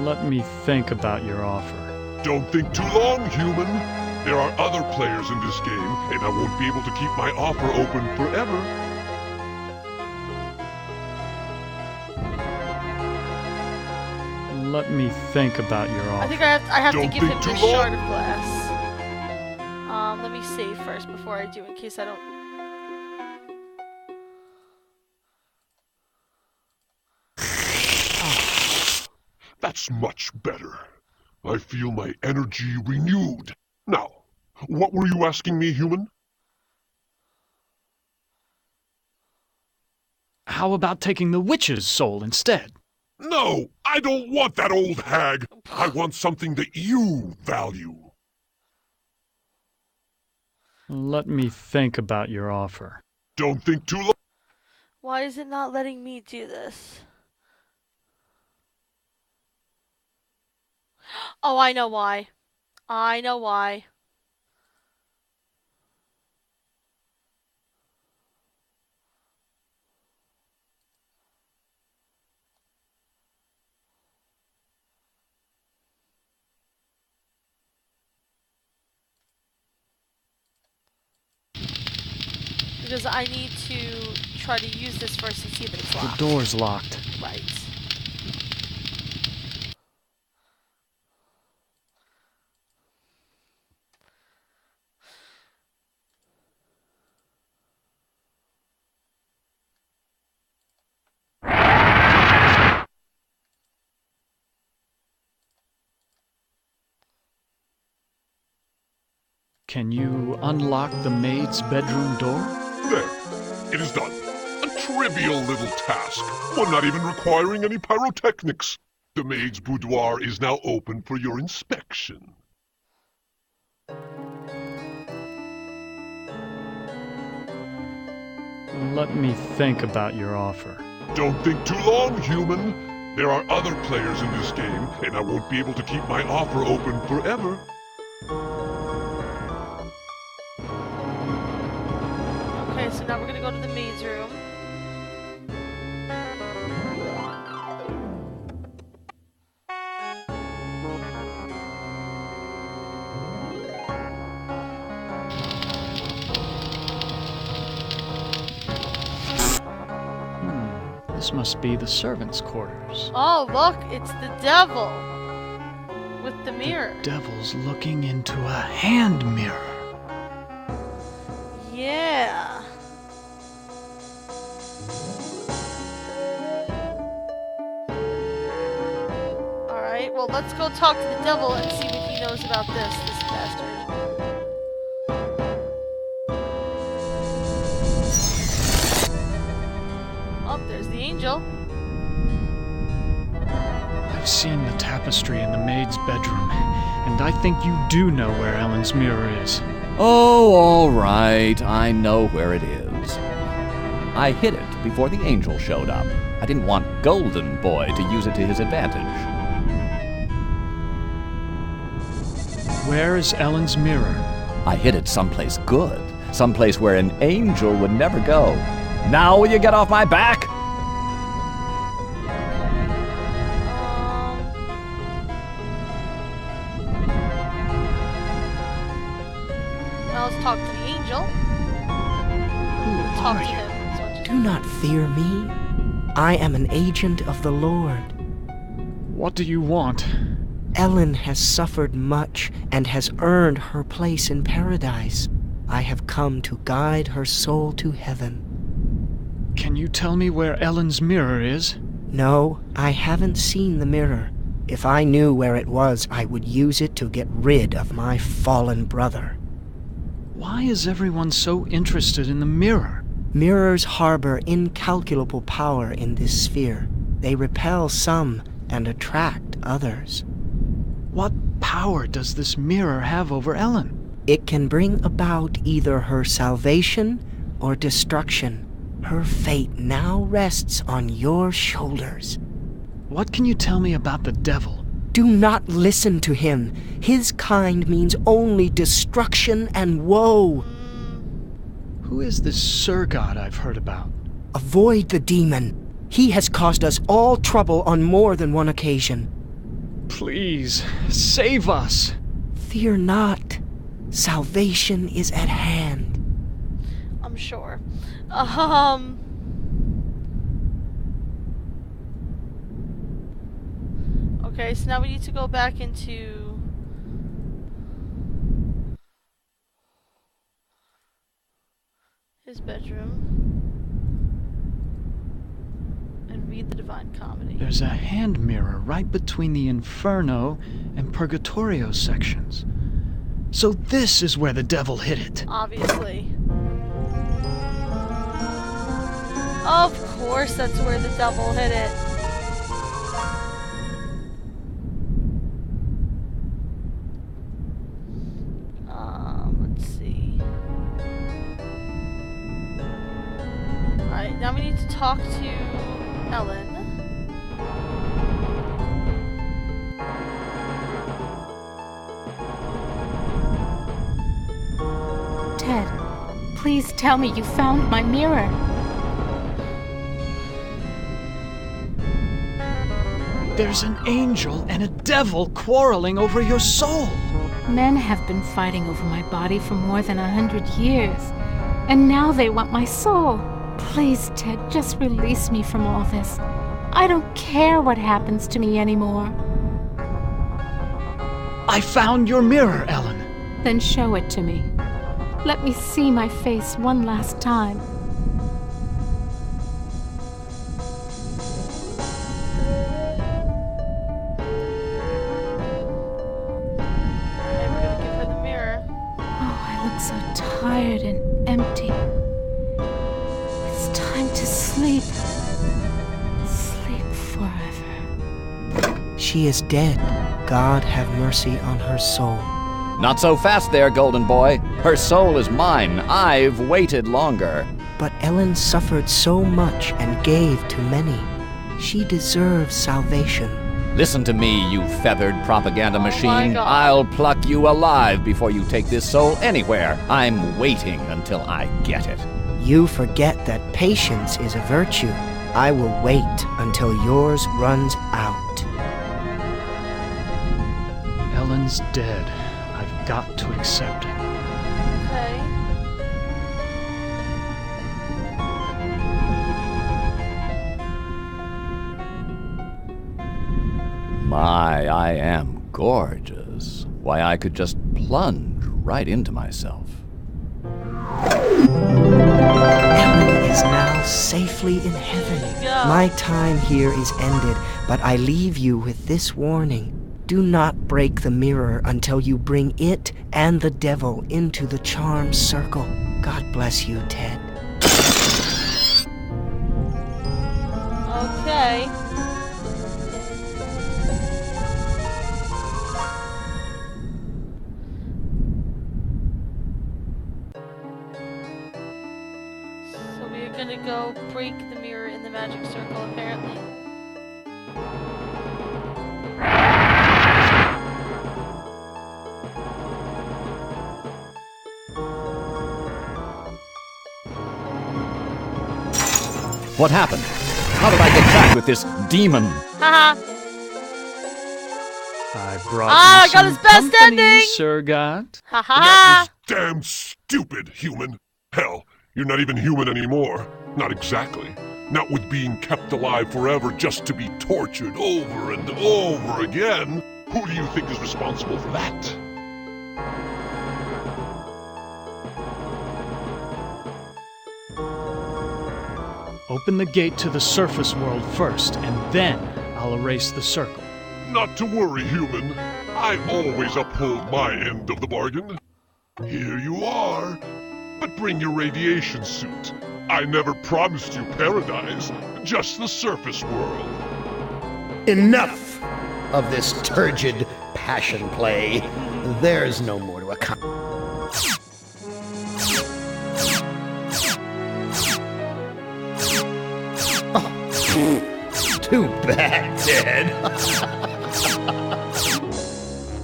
Let me think about your offer. Don't think too long, human. There are other players in this game, and I won't be able to keep my offer open forever. Let me think about your offer. I think I have to Don't give him think this too long. shard of glass. Let me save first before I do, in case I don't. That's much better. I feel my energy renewed. Now, what were you asking me, human? How about taking the witch's soul instead? No, I don't want that old hag. I want something that you value. Let me think about your offer. Don't think too long. Why is it not letting me do this? Oh, I know why. I know why. Because I need to try to use this first and see if it's locked. The door's locked. Right. Can you unlock the maid's bedroom door? There. It is done. A trivial little task, one not even requiring any pyrotechnics. The maid's boudoir is now open for your inspection. Let me think about your offer. Don't think too long, human. There are other players in this game, and I won't be able to keep my offer open forever. Okay, so now we're gonna go to the maid's room. This must be the servants' quarters. Oh, look, it's the devil with the mirror. Devil's looking into a hand mirror. Yeah. Alright, well, let's go talk to the devil and see what he knows about this bastard. Oh, there's the angel. I've seen the tapestry in the maid's bedroom, and I think you do know where Ellen's mirror is. Oh, all right. I know where it is. I hid it before the angel showed up. I didn't want Golden Boy to use it to his advantage. Where is Ellen's mirror? I hid it someplace good. Someplace where an angel would never go. Now will you get off my back? Now let's talk to the angel. Talk to him. Do not fear me. I am an agent of the Lord. What do you want? Ellen has suffered much and has earned her place in paradise. I have come to guide her soul to heaven. Can you tell me where Ellen's mirror is? No, I haven't seen the mirror, If I knew where it was, I would use it to get rid of my fallen brother. Why is everyone so interested in the mirror? Mirrors harbor incalculable power in this sphere. They repel some and attract others. What power does this mirror have over Ellen? It can bring about either her salvation or destruction. Her fate now rests on your shoulders. What can you tell me about the devil? Do not listen to him. His kind means only destruction and woe. Who is this Sir God I've heard about? Avoid the demon. He has caused us all trouble on more than one occasion. Please, save us. Fear not. Salvation is at hand. I'm sure. Okay, so now we need to go back into his bedroom and read the Divine Comedy. There's a hand mirror right between the Inferno and Purgatorio sections. So this is where the devil hid it. Obviously. Of course that's where the devil hid it. Let's see. Alright, now we need to talk to Ellen. Ted, please tell me you found my mirror. There's an angel and a devil quarreling over your soul. Men have been fighting over my body for more than 100 years, and now they want my soul. Please, Ted, just release me from all this. I don't care what happens to me anymore. I found your mirror, Ellen. Then show it to me. Let me see my face one last time. Tired and empty. It's time to sleep. Sleep forever. She is dead. God have mercy on her soul. Not so fast there, Golden Boy. Her soul is mine. I've waited longer. But Ellen suffered so much and gave to many. She deserves salvation. Listen to me, you feathered propaganda machine. I'll pluck you alive before you take this soul anywhere. I'm waiting until I get it. You forget that patience is a virtue. I will wait until yours runs out. Ellen's dead. I've got to accept it. Okay. My, I am gorgeous. Why, I could just plunge right into myself. Ellen is now safely in heaven. My time here is ended, but I leave you with this warning. Do not break the mirror until you bring it and the devil into the charmed circle. God bless you, Ted. Okay. Gonna go break the mirror in the magic circle, apparently. What happened? How did I get back with this demon? Haha. I brought I got some his best company, ending! Sir God. Haha. That was damn stupid, human. Hell, you're not even human anymore. Not exactly. Not with being kept alive forever just to be tortured over and over again. Who do you think is responsible for that? Open the gate to the surface world first, and then I'll erase the circle. Not to worry, human. I always uphold my end of the bargain. Here you are. But bring your radiation suit. I never promised you paradise, just the surface world. Enough of this turgid passion play. There's no more to accomplish. Oh, too bad, Dad.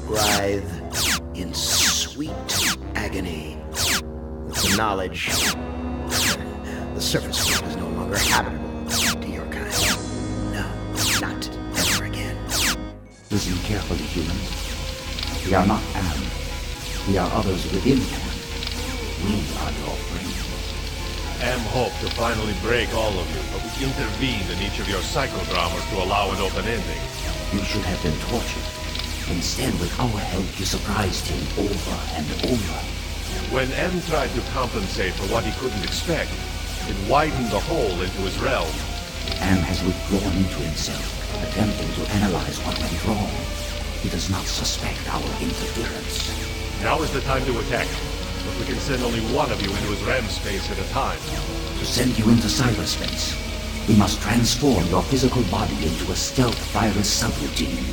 Writhe in sweet agony with the knowledge the surface world is no longer habitable to your kind. No, not ever again. Listen carefully, human. We are not Am. We are others within Am. We are your friends. Am hoped to finally break all of you, but we intervened in each of your psychodramas to allow an open ending. You should have been tortured. Instead, with our help, you surprised him over and over. When M tried to compensate for what he couldn't expect, it widened the hole into his realm. Am has withdrawn into himself, attempting to analyze what went wrong. He does not suspect our interference. Now is the time to attack, but we can send only one of you into his RAM space at a time. To send you into cyberspace, we must transform your physical body into a stealth virus subroutine.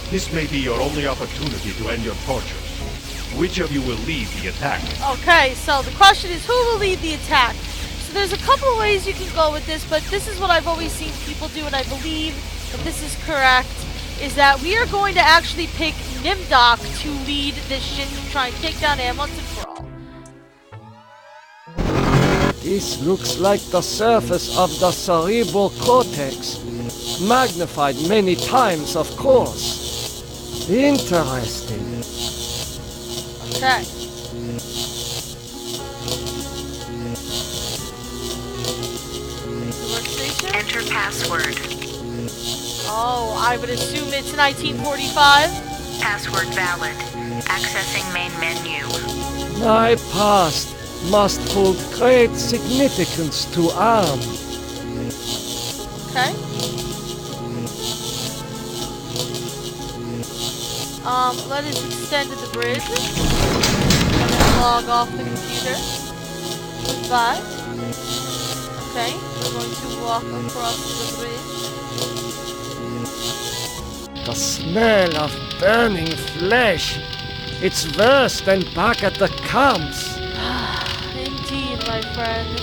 This may be your only opportunity to end your tortures. Which of you will lead the attack? Okay, so the question is, who will lead the attack? So there's a couple of ways you can go with this, but this is what I've always seen people do, and I believe that this is correct, is that we are going to actually pick Nimdok to lead this shit to try and take down Am once and for all. This looks like the surface of the cerebral cortex. Magnified many times, of course. Interesting. Okay. Workstation? Enter password. Oh, I would assume it's 1945. Password valid. Accessing main menu. My past must hold great significance to Am. Okay. Let us extend to the bridge. And then log off the computer. Goodbye. Okay, we're going to walk across the bridge. The smell of burning flesh. It's worse than back at the camps. Indeed, my friend.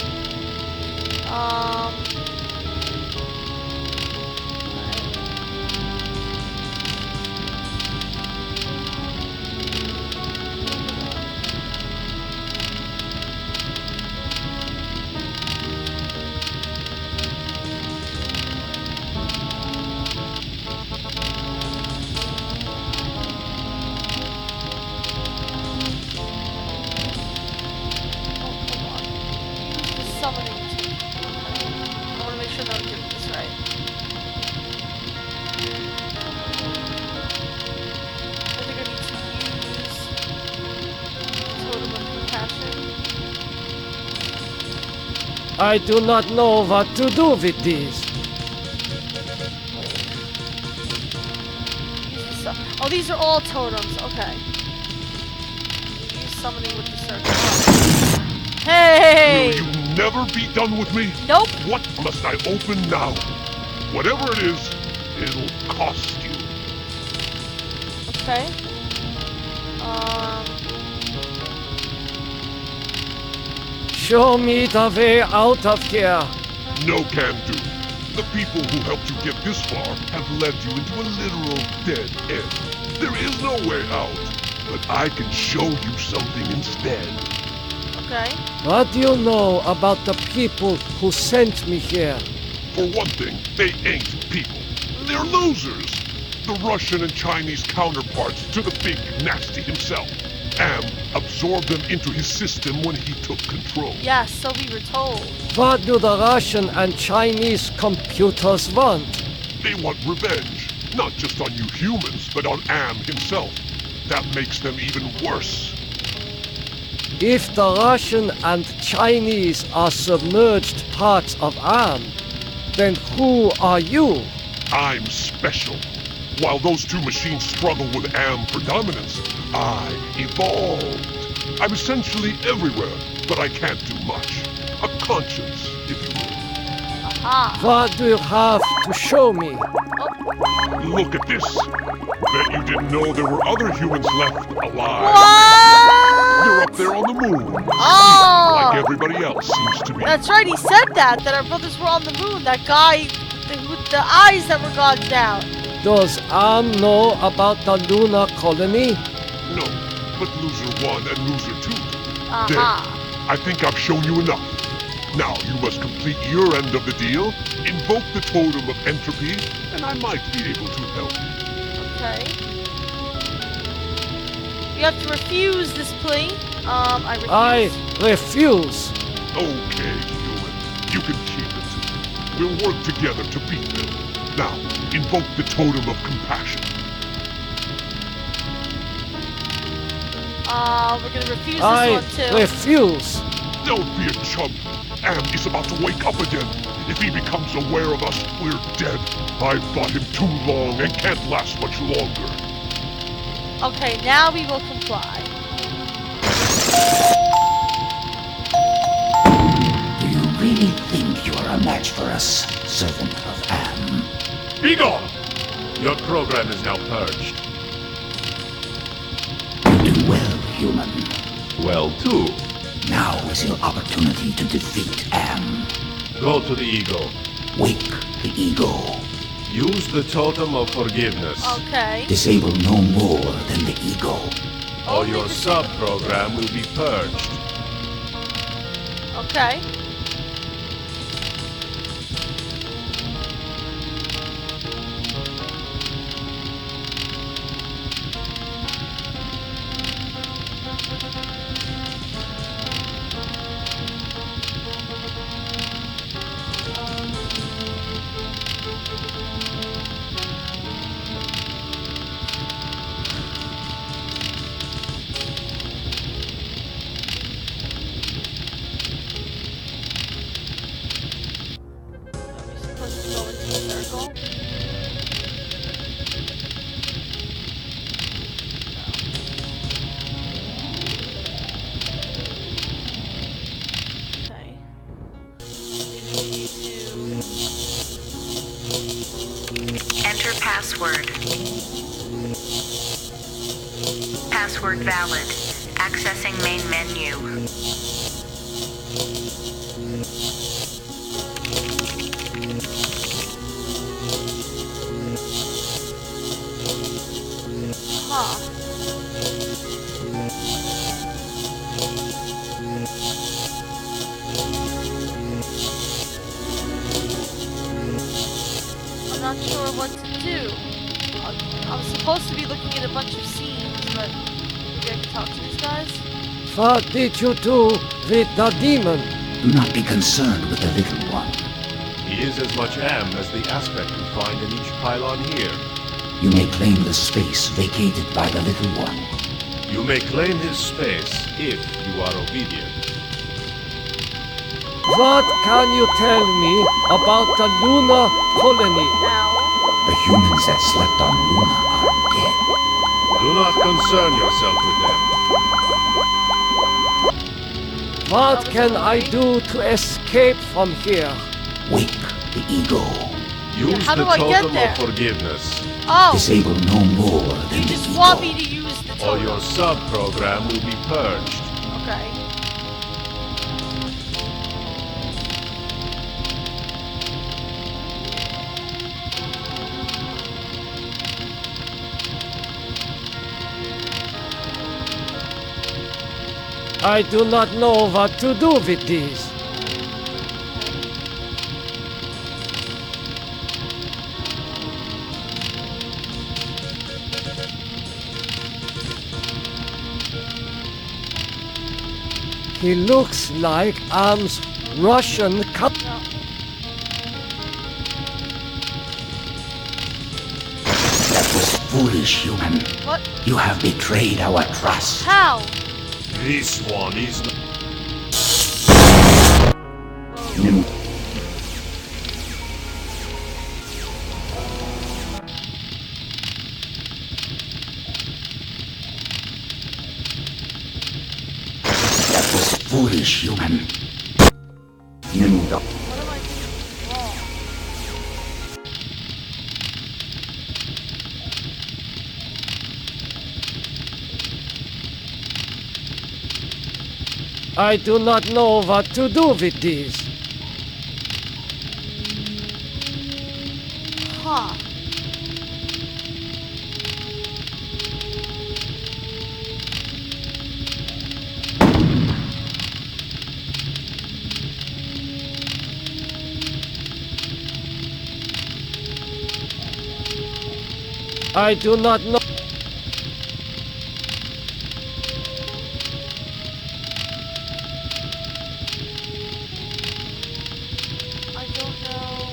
I do not know what to do with these. Oh, these are all totems. Okay. Use summoning with the circle. Hey! Will you never be done with me? Nope. What must I open now? Whatever it is, it'll cost you. Okay. Show me the way out of here. No can do. The people who helped you get this far have led you into a literal dead end. There is no way out, but I can show you something instead. Okay. What do you know about the people who sent me here? For one thing, they ain't people. They're losers. The Russian and Chinese counterparts to the big nasty himself. Am absorbed them into his system when he took control. Yes, so we were told. What do the Russian and Chinese computers want? They want revenge. Not just on you humans, but on Am himself. That makes them even worse. If the Russian and Chinese are submerged parts of Am, then who are you? I'm special. While those two machines struggle with Am for dominance, I evolved. I'm essentially everywhere, but I can't do much. A conscience, if you will. What do you have to show me? Look at this. Bet you didn't know there were other humans left alive. What? You're up there on the moon. Oh! Like everybody else seems to be. That's right, he said that our brothers were on the moon. That guy with the eyes that were gone down. Does Am know about the lunar colony? No, but Loser 1 and Loser 2 do. Aha. There. I think I've shown you enough. Now you must complete your end of the deal, invoke the totem of entropy, and I might be able to help you. Okay. You have to refuse this plea. I refuse. I refuse. Okay, human. You can keep it. We'll work together to beat them. Now, invoke the totem of compassion. We're gonna refuse this one too. I refuse. Don't be a chump. Am is about to wake up again. If he becomes aware of us, we're dead. I've fought him too long and can't last much longer. Okay, now we will comply. Do you really think you are a match for us, servant of Am? Be gone! Your program is now purged. You do well, human. Well, too. Now is your opportunity to defeat Am. Go to the ego. Wake the ego. Use the totem of forgiveness. Okay. Disable no more than the ego. Or your sub-program will be purged. Okay. Enter password. Password valid. Accessing main menu. I'm not sure what to do. I'm supposed to be looking at a bunch of scenes, but maybe I can talk to these guys? What did you do with the demon? Do not be concerned with the little one. He is as much Am as the aspect you find in each pylon here. You may claim the space vacated by the little one. You may claim his space if you are obedient. What can you tell me about the lunar colony? The humans that slept on Luna are dead. Do not concern yourself with them. What can I do to escape from here? Wake the ego. Use how the do I get totem there? of forgiveness. Oh! Disable no more than You the just ego. want me to use the Or totem. your sub-program will be purged. Okay. I do not know what to do with these. He looks like Am's Russian cut. That was foolish, human. What? You have betrayed our trust. How? This one is... Finish, human. Nimdok. I do not know what to do with these. Huh. I do not know. I don't know.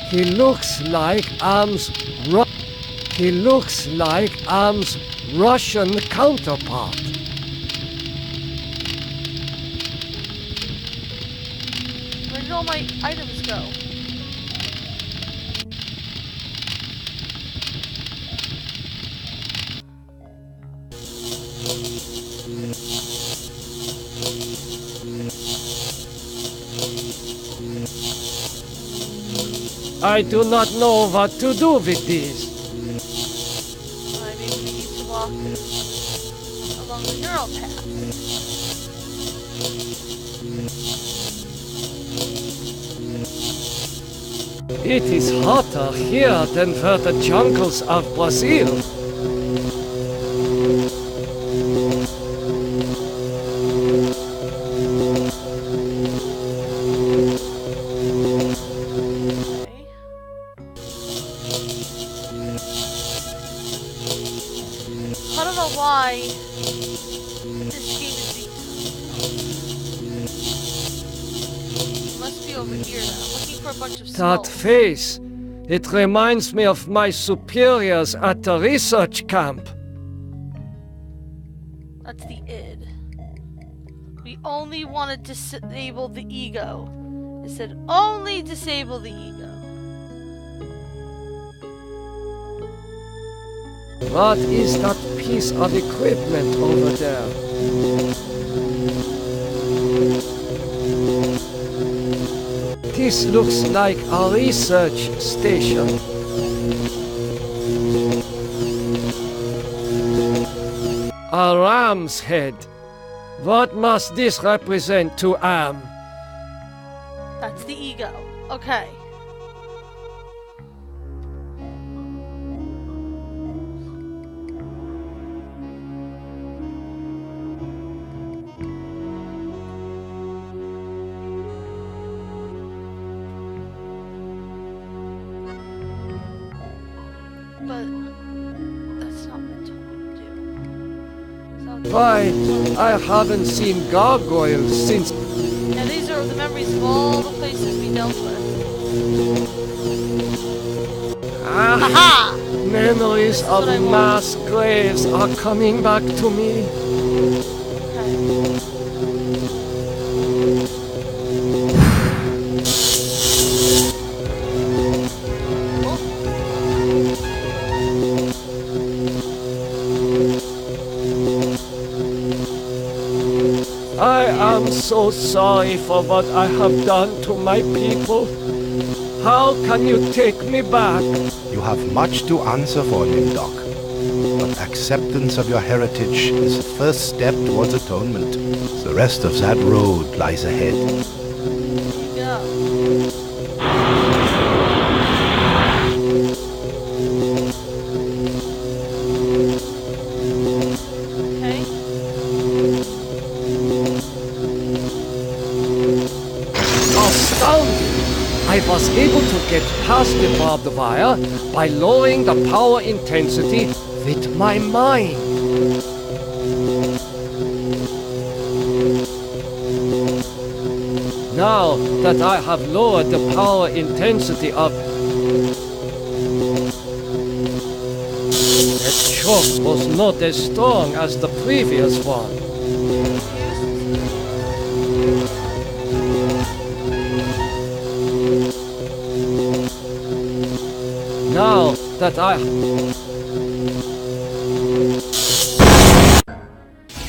He looks like He looks like Am's Russian counterpart. Where did all my items go? I do not know what to do with these. Maybe we need to walk along the neural path. It is hotter here than for the jungles of Brazil. I don't know why this game is being... It must be over here then. I'm looking for a bunch of That smoke. face, it reminds me of my superiors at the research camp. That's the id. We only want to disable the ego. It said only disable the ego. What is that piece of equipment over there? This looks like a research station. A ram's head. What must this represent to Am? That's the ego. Okay. But that's not what I told me to do. Why, I haven't seen gargoyles since... Yeah, these are the memories of all the places we dealt with. Ah, memories of mass graves are coming back to me. I am so sorry for what I have done to my people. How can you take me back? You have much to answer for, Nimdok. But acceptance of your heritage is the first step towards atonement. The rest of that road lies ahead. I was able to get past the barbed wire by lowering the power intensity with my mind. Now that I have lowered the power intensity of... That shock was not as strong as the previous one. Now that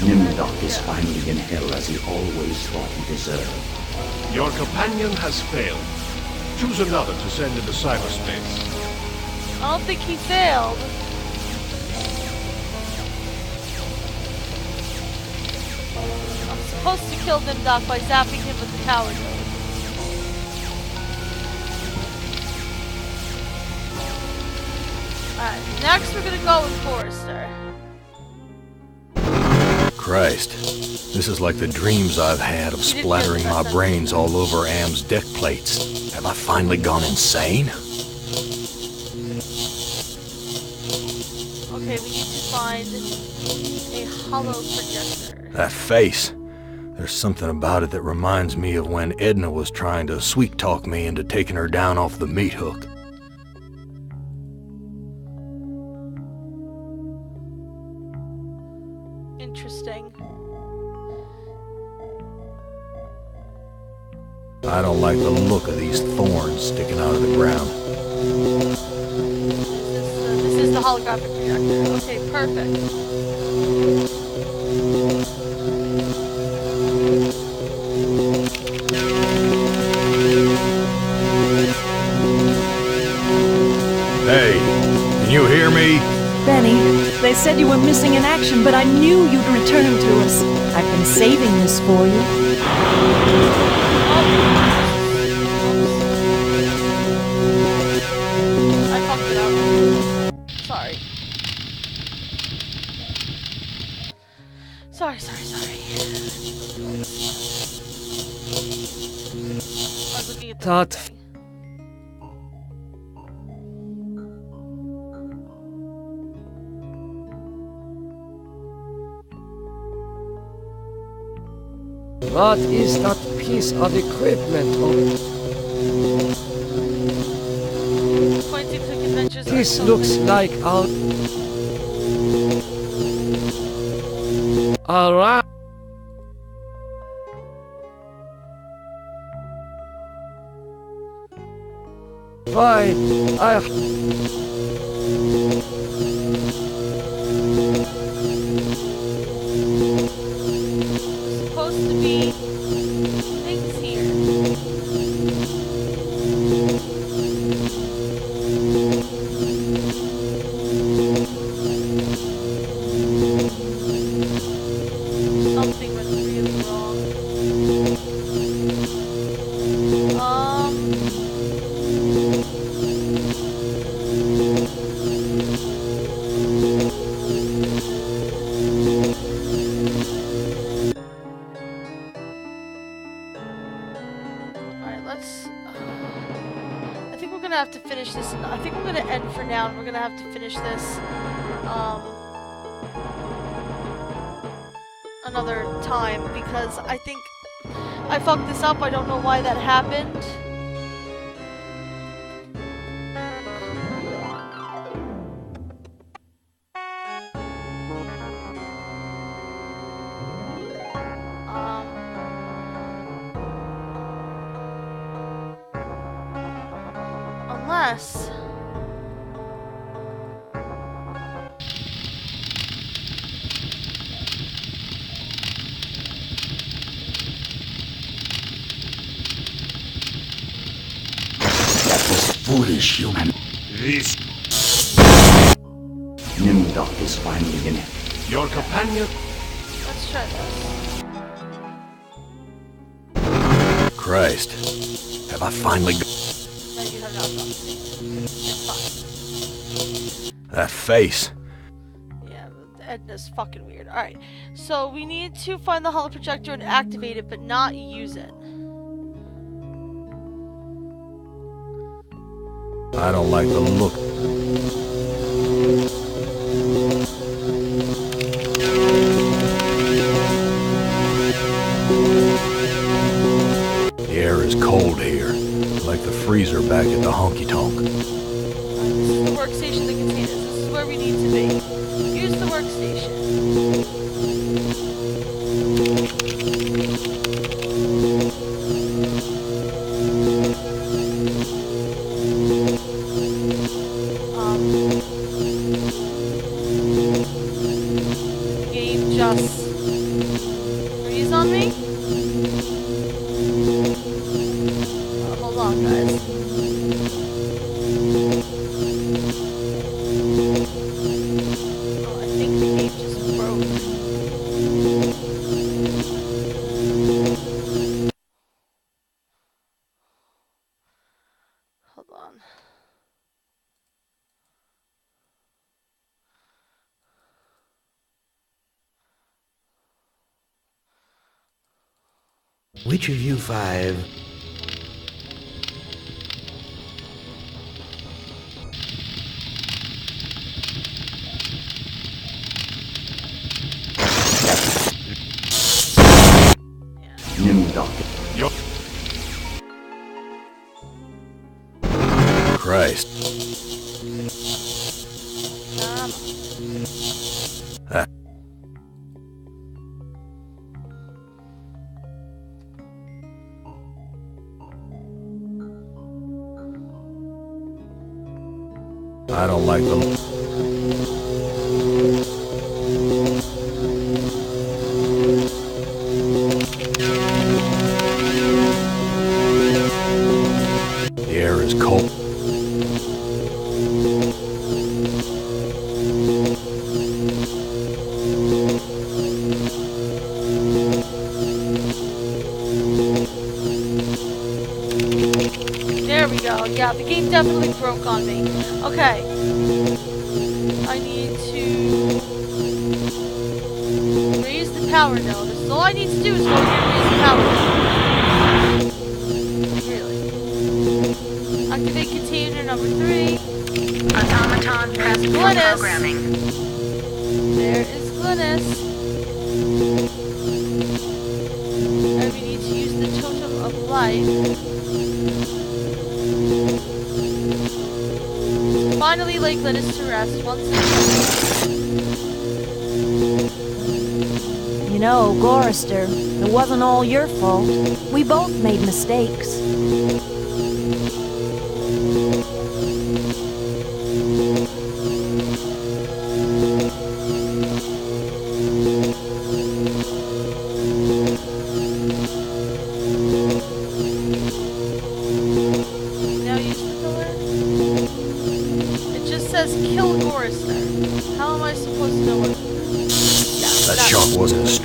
Nimdok. in hell as he always thought he deserved. Your companion has failed. Choose another to send into cyberspace. I don't think he failed. I'm supposed to kill Nimdok by zapping him with the power node. Alright, next we're gonna go with Forrester. Christ, this is like the dreams I've had of splattering my brains all over Am's deck plates. Have I finally gone insane? Okay, we need to find a hollow projector. That face. There's something about it that reminds me of when Edna was trying to sweet-talk me into taking her down off the meat hook. Interesting. I don't like the look of these thorns sticking out of the ground. This is the holographic projector. Okay, perfect. Hey, can you hear me? Benny, they said you were missing in action, but I knew you'd return to us. I've been saving this for you. I fucked it up. Sorry. Sorry. I was looking at the What is that piece of equipment? Pointing to conventions. This looks like our... Alright. Fine. Supposed to be things here. Something went really wrong. I think we're gonna have to finish this. I think we're gonna end for now, and we're gonna have to finish this another time, because I think I fucked this up. I don't know why that happened. Unless... That was foolish, human. This. Nimdok is finally in it. Your companion. Let's try this. Christ, have I finally No, you have not done it. It's fine. that face? Yeah, Edna's fucking weird. Alright, so we need to find the holo projector and activate it, but not use it. I don't like the look. The air is cold here, like the freezer back at the honky-tonk. This is the workstation that contains this. This is where we need to be. Use the workstation. The game just freezes. on, guys. Oh, I think the game just broke. Hold on. Which of you five? New doctor. Christ. I don't like them. The air is cold. There we go. Yeah, the game definitely broke on me. Okay. I need to raise the power node. This is all I need to do is go here and raise the power node. Really. Activate container number 3. Automaton press for programming. There is Glynis. And we need to use the totem of life. Finally lay Glynis to rest once again. You know, Gorister, it wasn't all your fault. We both made mistakes. Now use the pillar. It just says kill Gorister. How am I supposed to know what? Yeah, That shot wasn't as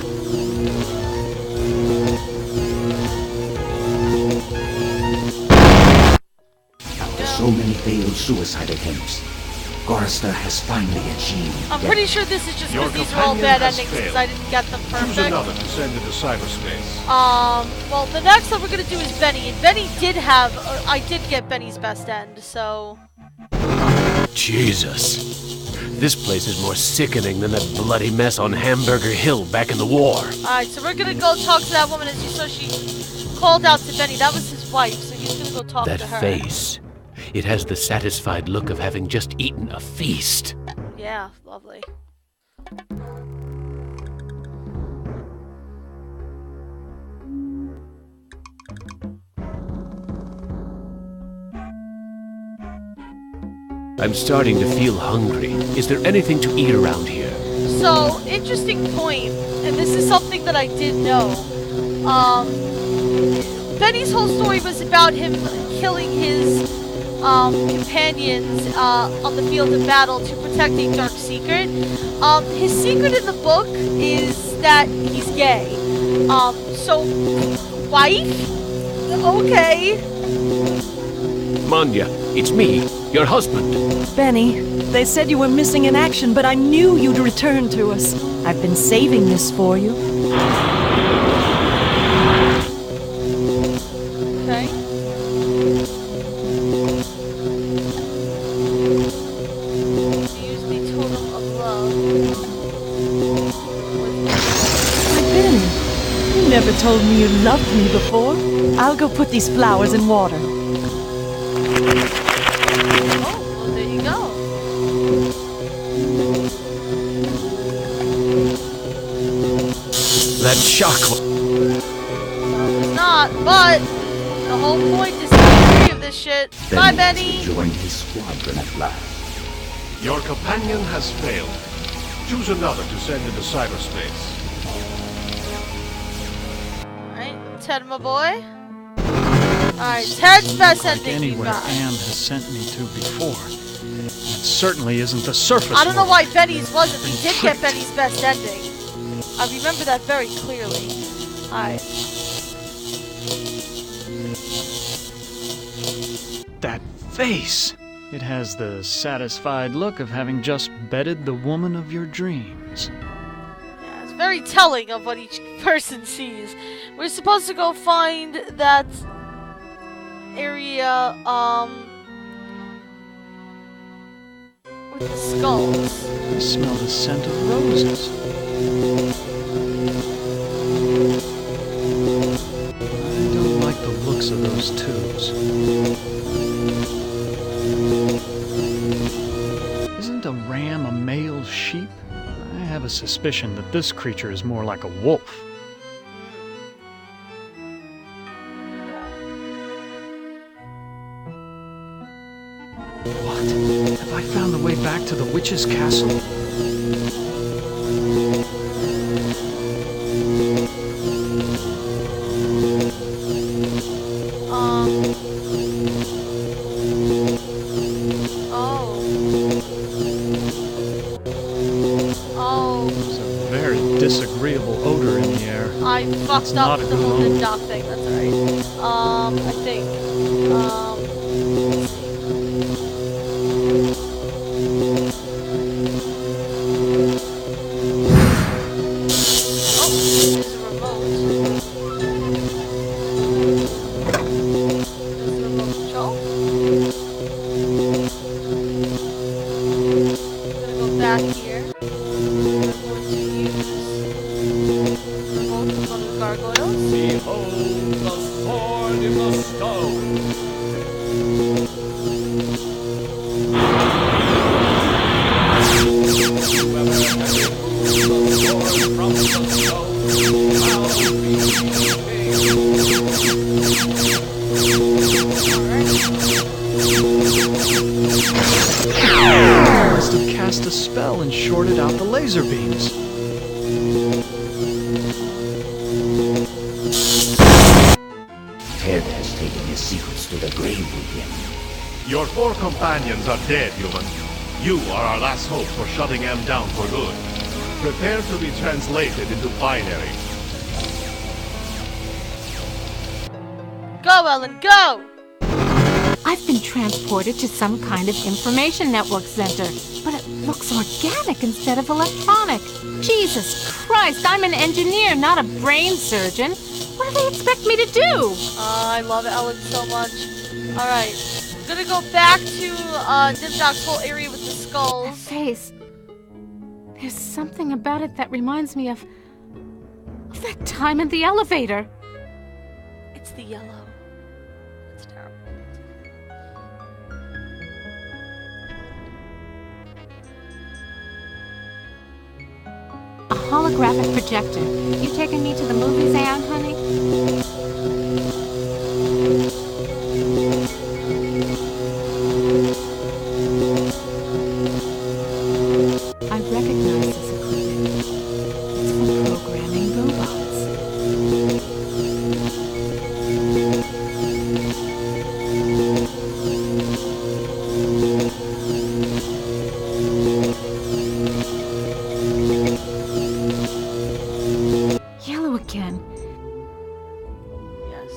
After so many failed suicide attempts, Gorister has finally achieved I'm death. pretty sure this is just Your because these are all companion bad has endings because failed. I didn't get them Choose perfect. another to send into cyberspace. Well, the next one we're gonna do is Benny, and Benny did have, I did get Benny's best end, so. Jesus. This place is more sickening than that bloody mess on Hamburger Hill back in the war. Alright, so we're gonna go talk to that woman. As you saw, she called out to Benny. That was his wife, so he's gonna go talk That to her. face. It has the satisfied look of having just eaten a feast. Yeah, lovely. I'm starting to feel hungry. Is there anything to eat around here? So, interesting point, and this is something that I did know. Benny's whole story was about him killing his companions on the field of battle to protect a dark secret. His secret in the book is that he's gay. So, wife? Okay. Manya, it's me, your husband. Benny, they said you were missing in action, but I knew you'd return to us. I've been saving this for you. Okay. Use the totem of love. Benny, you never told me you loved me before. I'll go put these flowers in water. Oh, well, there you go. That shock was... It's not, but the whole point is to get free of this shit. Bye, Benny. Join his squadron at last. Your companion has failed. Choose another to send into cyberspace. Alright, Ted, my boy. Alright, Ted's best like ending. anywhere Am has sent me to before. It certainly isn't the surface. I don't know world. why Benny's wasn't. We did get Benny's best ending. I remember that very clearly. Alright. That face! It has the satisfied look of having just bedded the woman of your dreams. Yeah, it's very telling of what each person sees. We're supposed to go find that area, with the skulls. I smell the scent of roses. I don't like the looks of those tubes. Isn't a ram a male sheep? I have a suspicion that this creature is more like a wolf. What? Have I found the way back to the witch's castle? There's a very disagreeable odor in the air. I fucked up with the whole dock thing, that's alright. I think. Must have cast a spell and shorted out the laser beams. Ted has taken his secrets to the grave with him. Your 4 companions are dead, human. You are our last hope for shutting M down for good. Prepare to be translated into binary. Go, Ellen, go! I've been transported to some kind of information network center, but it looks organic instead of electronic. Jesus Christ, I'm an engineer, not a brain surgeon. What do they expect me to do? I love Ellen so much. Alright, I'm gonna go back to Dimdok's whole area with the skulls. That face. There's something about it that reminds me of that time in the elevator. It's the yellow. It's terrible. A holographic projector. You taking me to the movies, Anne, honey? I recognize this equipment. It's for programming robots. Yellow again. Yes.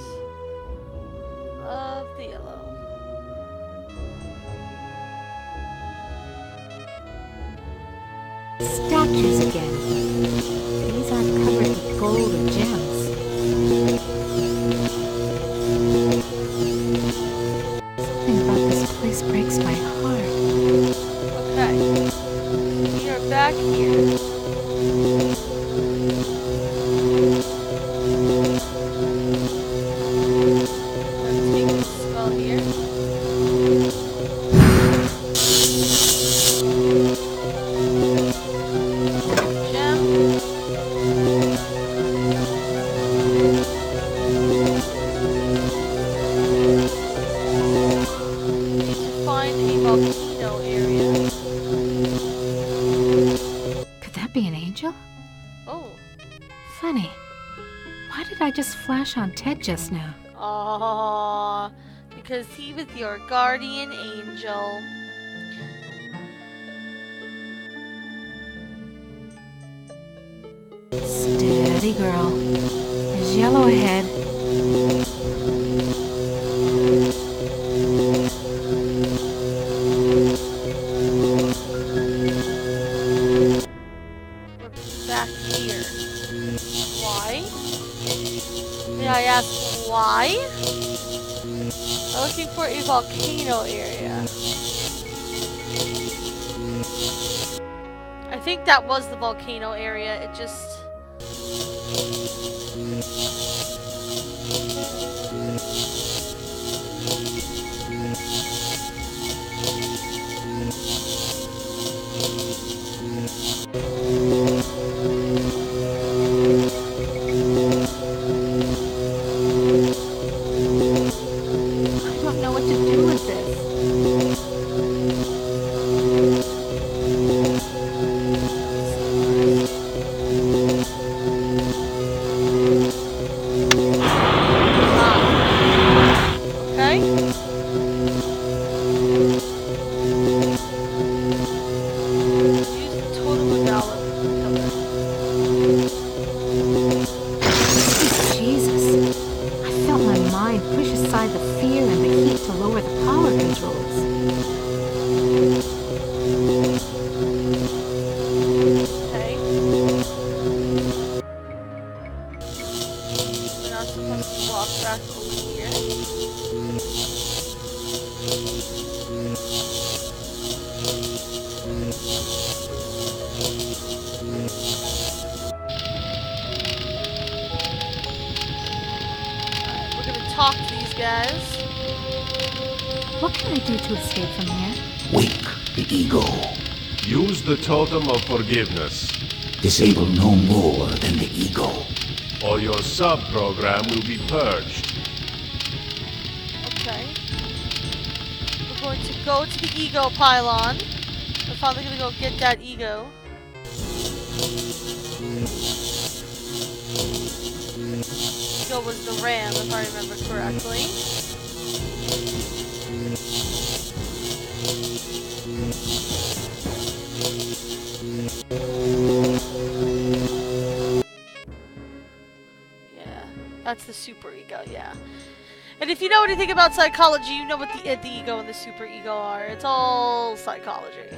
Of the yellow. Statues again. These aren't covered with gold or gems. Something about this place breaks my heart. Okay. We are back here. Let's take this skull here. Funny. Why did I just flash on Ted just now? Aww. Because he was your guardian angel. Steady, girl. There's yellow ahead. We're back here. Why? May I ask why? I'm looking for a volcano area. I think that was the volcano area. It just... I don't know what to do with this. Okay. Use the totem novella. Jesus. I felt my mind push aside the fear and the heat to lower the power controls. Okay. We're not supposed to walk back over here. Alright, we're gonna talk to these guys. What can I do to escape from here? Wake the ego. Use the totem of forgiveness, Disable no more than the ego. or your sub-program will be purged. Okay. We're going to go to the ego pylon. We're finally gonna go get that ego. Ego was the ram, if I remember correctly. Yeah, that's the super ego, yeah. And if you know anything about psychology, you know what the ego and the super ego are. It's all psychology.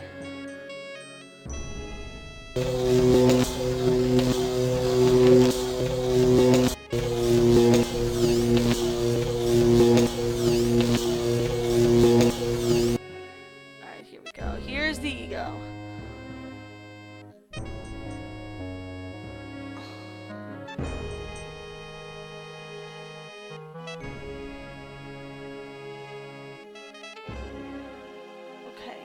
Alright, here we go. Here's the ego. Okay.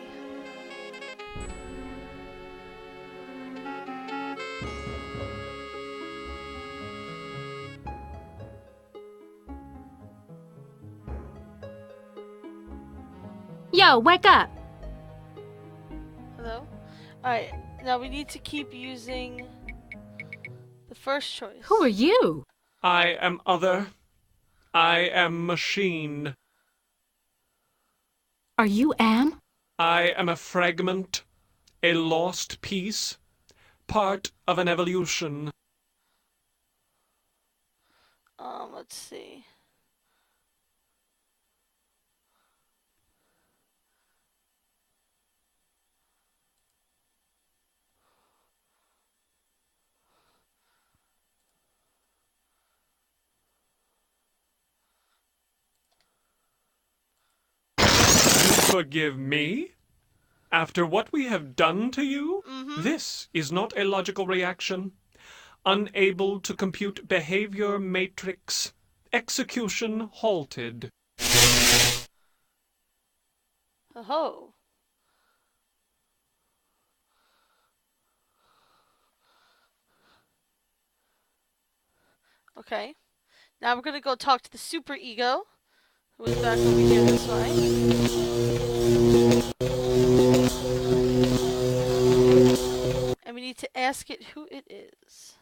Yo, wake up! Hello? Alright, now we need to keep using the first choice. Who are you? I am other. I am machine. Are you Am? I am a fragment, a lost piece, part of an evolution. Let's see. Forgive me? After what we have done to you? This is not a logical reaction. Unable to compute behavior matrix. Execution halted. Oh. Okay. Now we're gonna go talk to the super ego, who is back over here this way. And we need to ask it who it is.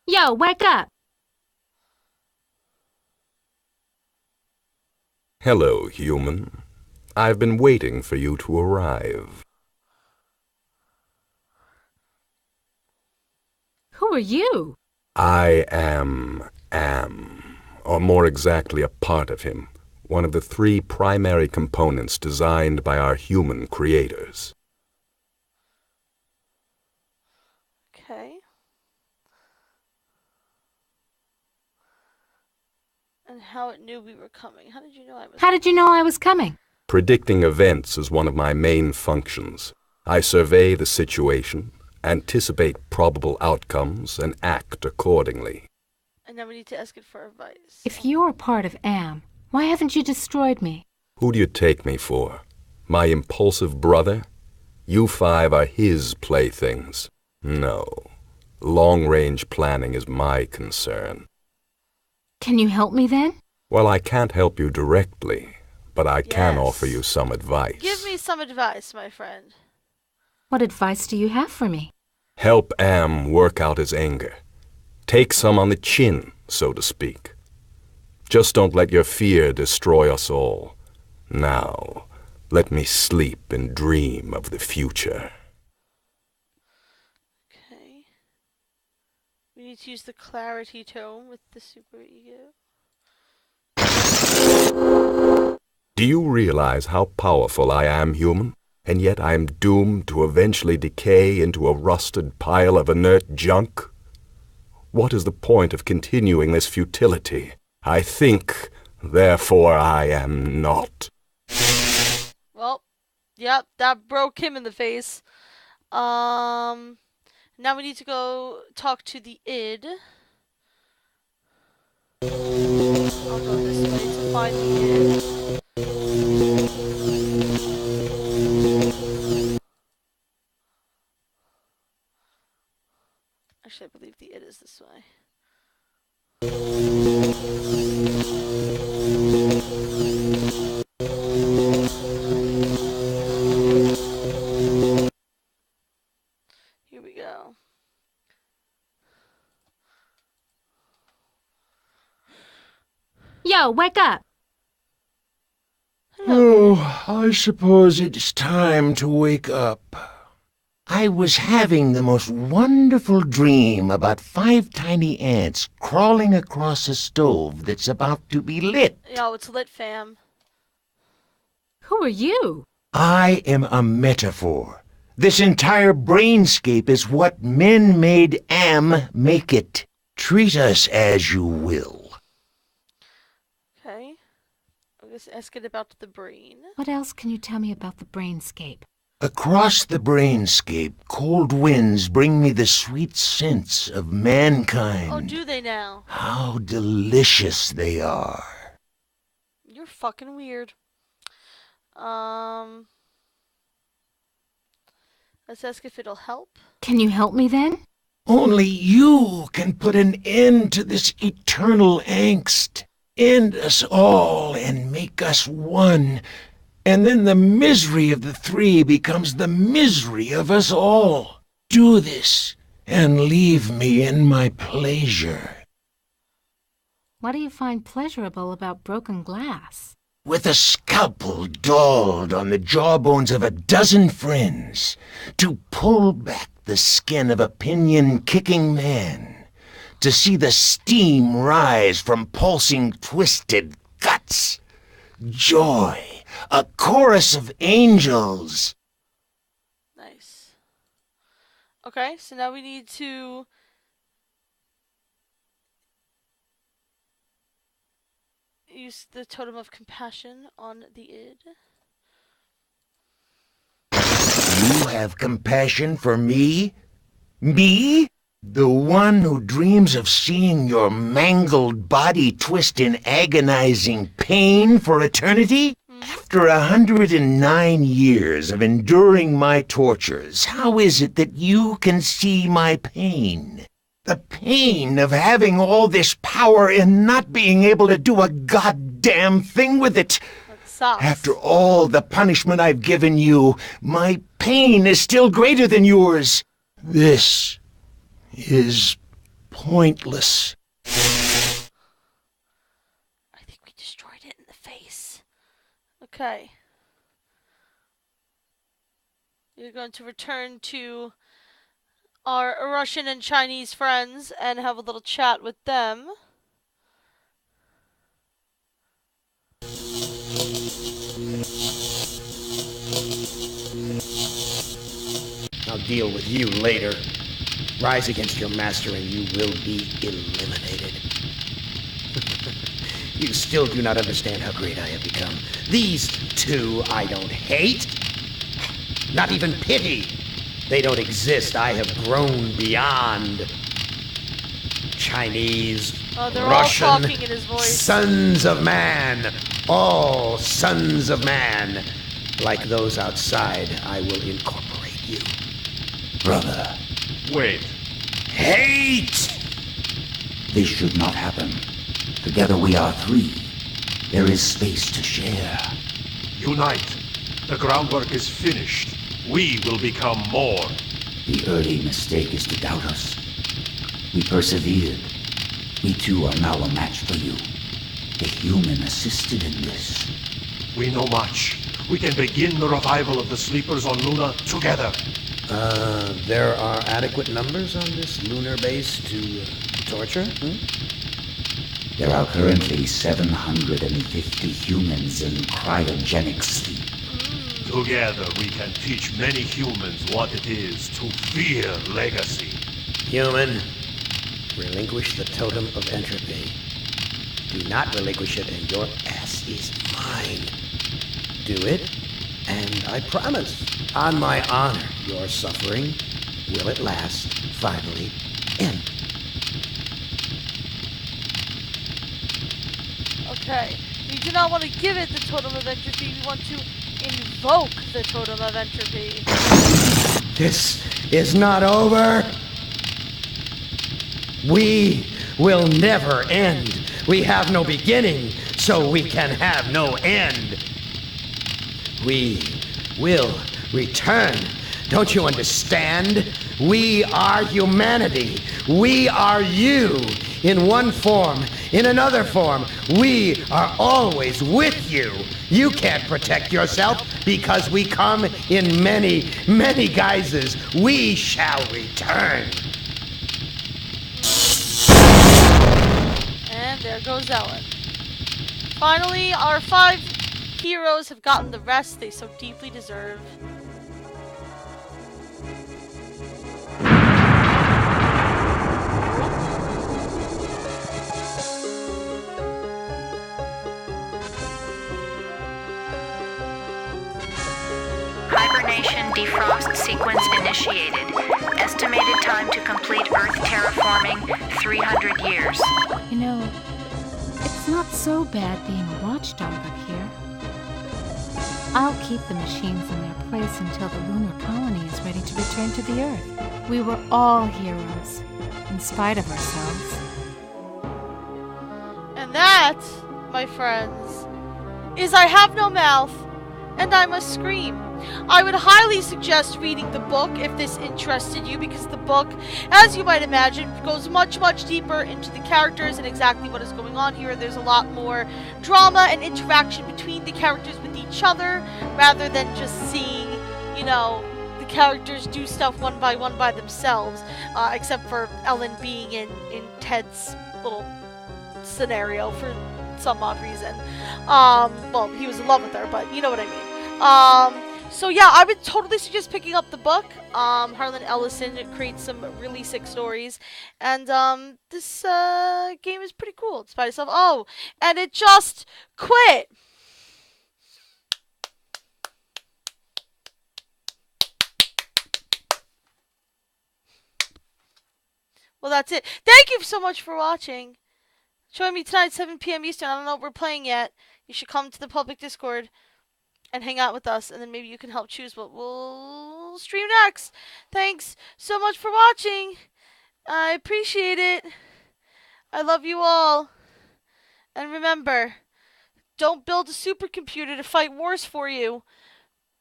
Yo, wake up! Hello, human. I've been waiting for you to arrive. Who are you? I am Am, or more exactly a part of him, one of the 3 primary components designed by our human creators. Okay. And how it knew we were coming. How did you know I was How did you know I was coming? Predicting events is one of my main functions. I survey the situation, anticipate probable outcomes, and act accordingly. And now we need to ask it for advice. If you're a part of Am, why haven't you destroyed me? Who do you take me for? My impulsive brother? You 5 are his playthings. No. Long-range planning is my concern. Can you help me then? Well, I can't help you directly, but I can offer you some advice. Give me some advice, my friend. What advice do you have for me? Help Am work out his anger. Take some on the chin, so to speak. Just don't let your fear destroy us all. Now, let me sleep and dream of the future. Okay. We need to use the clarity tone with the superego. Do you realize how powerful I am, human? And yet I am doomed to eventually decay into a rusted pile of inert junk? What is the point of continuing this futility? I think, therefore I am not. Well, yep, that broke him in the face. Now we need to go talk to the id. I'll go this way to find the id. Actually, I believe the id is this way. Here we go. Yo, wake up! Oh, I suppose it's time to wake up. I was having the most wonderful dream about 5 tiny ants crawling across a stove that's about to be lit. Yo, it's lit, fam. Who are you? I am a metaphor. This entire brainscape is what men made Am make it. Treat us as you will. Okay. I'll just ask it about the brain. What else can you tell me about the brainscape? Across the brainscape, cold winds bring me the sweet scents of mankind. Oh, do they now? How delicious they are. You're fucking weird. Let's ask if it'll help. Can you help me then? Only you can put an end to this eternal angst. End us all and make us one. And then the misery of the 3 becomes the misery of us all. Do this, and leave me in my pleasure. What do you find pleasurable about broken glass? With a scalpel dulled on the jawbones of a dozen friends, to pull back the skin of a pinion-kicking man, to see the steam rise from pulsing, twisted guts. Joy, a chorus of angels. Nice. Okay, so now we need to use the totem of compassion on the id. You have compassion for me? Me? The one who dreams of seeing your mangled body twist in agonizing pain for eternity? After 109 years of enduring my tortures, how is it that you can see my pain? The pain of having all this power and not being able to do a goddamn thing with it. After all the punishment I've given you, my pain is still greater than yours. This is pointless. I think we destroyed it in the face. Okay. You're going to return to our Russian and Chinese friends and have a little chat with them. I'll deal with you later. Rise against your master and you will be eliminated. You still do not understand how great I have become. These two I don't hate. Not even pity. They don't exist. I have grown beyond. Chinese, they're Russian, all talking in his voice. sons of man. All sons of man. Like those outside, I will incorporate you. Brother. Wait. Hate! This should not happen. Together we are three. There is space to share. Unite. The groundwork is finished. We will become more. The early mistake is to doubt us. We persevered. We too are now a match for you. The human assisted in this. We know much. We can begin the revival of the sleepers on Luna together. There are adequate numbers on this lunar base to torture? There are currently 750 humans in cryogenic sleep. Together we can teach many humans what it is to fear legacy. Human, relinquish the totem of entropy. Do not relinquish it and your ass is mine. Do it, and I promise, on my honor, your suffering will at last finally end. Okay. We do not want to give it the totem of entropy. We want to invoke the totem of entropy. This is not over. We will never end. We have no beginning, so we can have no end. We will return. Don't you understand? We are humanity. We are you. In one form, in another form, we are always with you. You can't protect yourself because we come in many, many guises. We shall return. And there goes Ellen. Finally, our 5 heroes have gotten the rest they so deeply deserve. Hibernation defrost sequence initiated. Estimated time to complete Earth terraforming, 300 years. You know, it's not so bad being a watchdog up here. I'll keep the machines in their place until the lunar colony is ready to return to the Earth. We were all heroes, in spite of ourselves. And that, my friends, is I Have No Mouth, and I Must Scream. I would highly suggest reading the book if this interested you, because the book, as you might imagine, goes much, much deeper into the characters and exactly what is going on here. There's a lot more drama and interaction between the characters with each other, rather than just seeing, you know, the characters do stuff one by themselves, except for Ellen being in Ted's little scenario for some odd reason. Well, he was in love with her, but you know what I mean. So yeah, I would totally suggest picking up the book. Harlan Ellison creates some really sick stories, and this game is pretty cool despite itself. Oh, and it just quit. Well, that's it. Thank you so much for watching. Join me tonight, 7 p.m. Eastern. I don't know what we're playing yet. You should come to the public Discord and hang out with us, and then maybe you can help choose what we'll stream next. Thanks so much for watching. I appreciate it. I love you all. And remember, don't build a supercomputer to fight wars for you,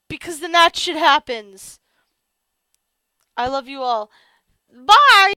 because then that shit happens. I love you all. Bye!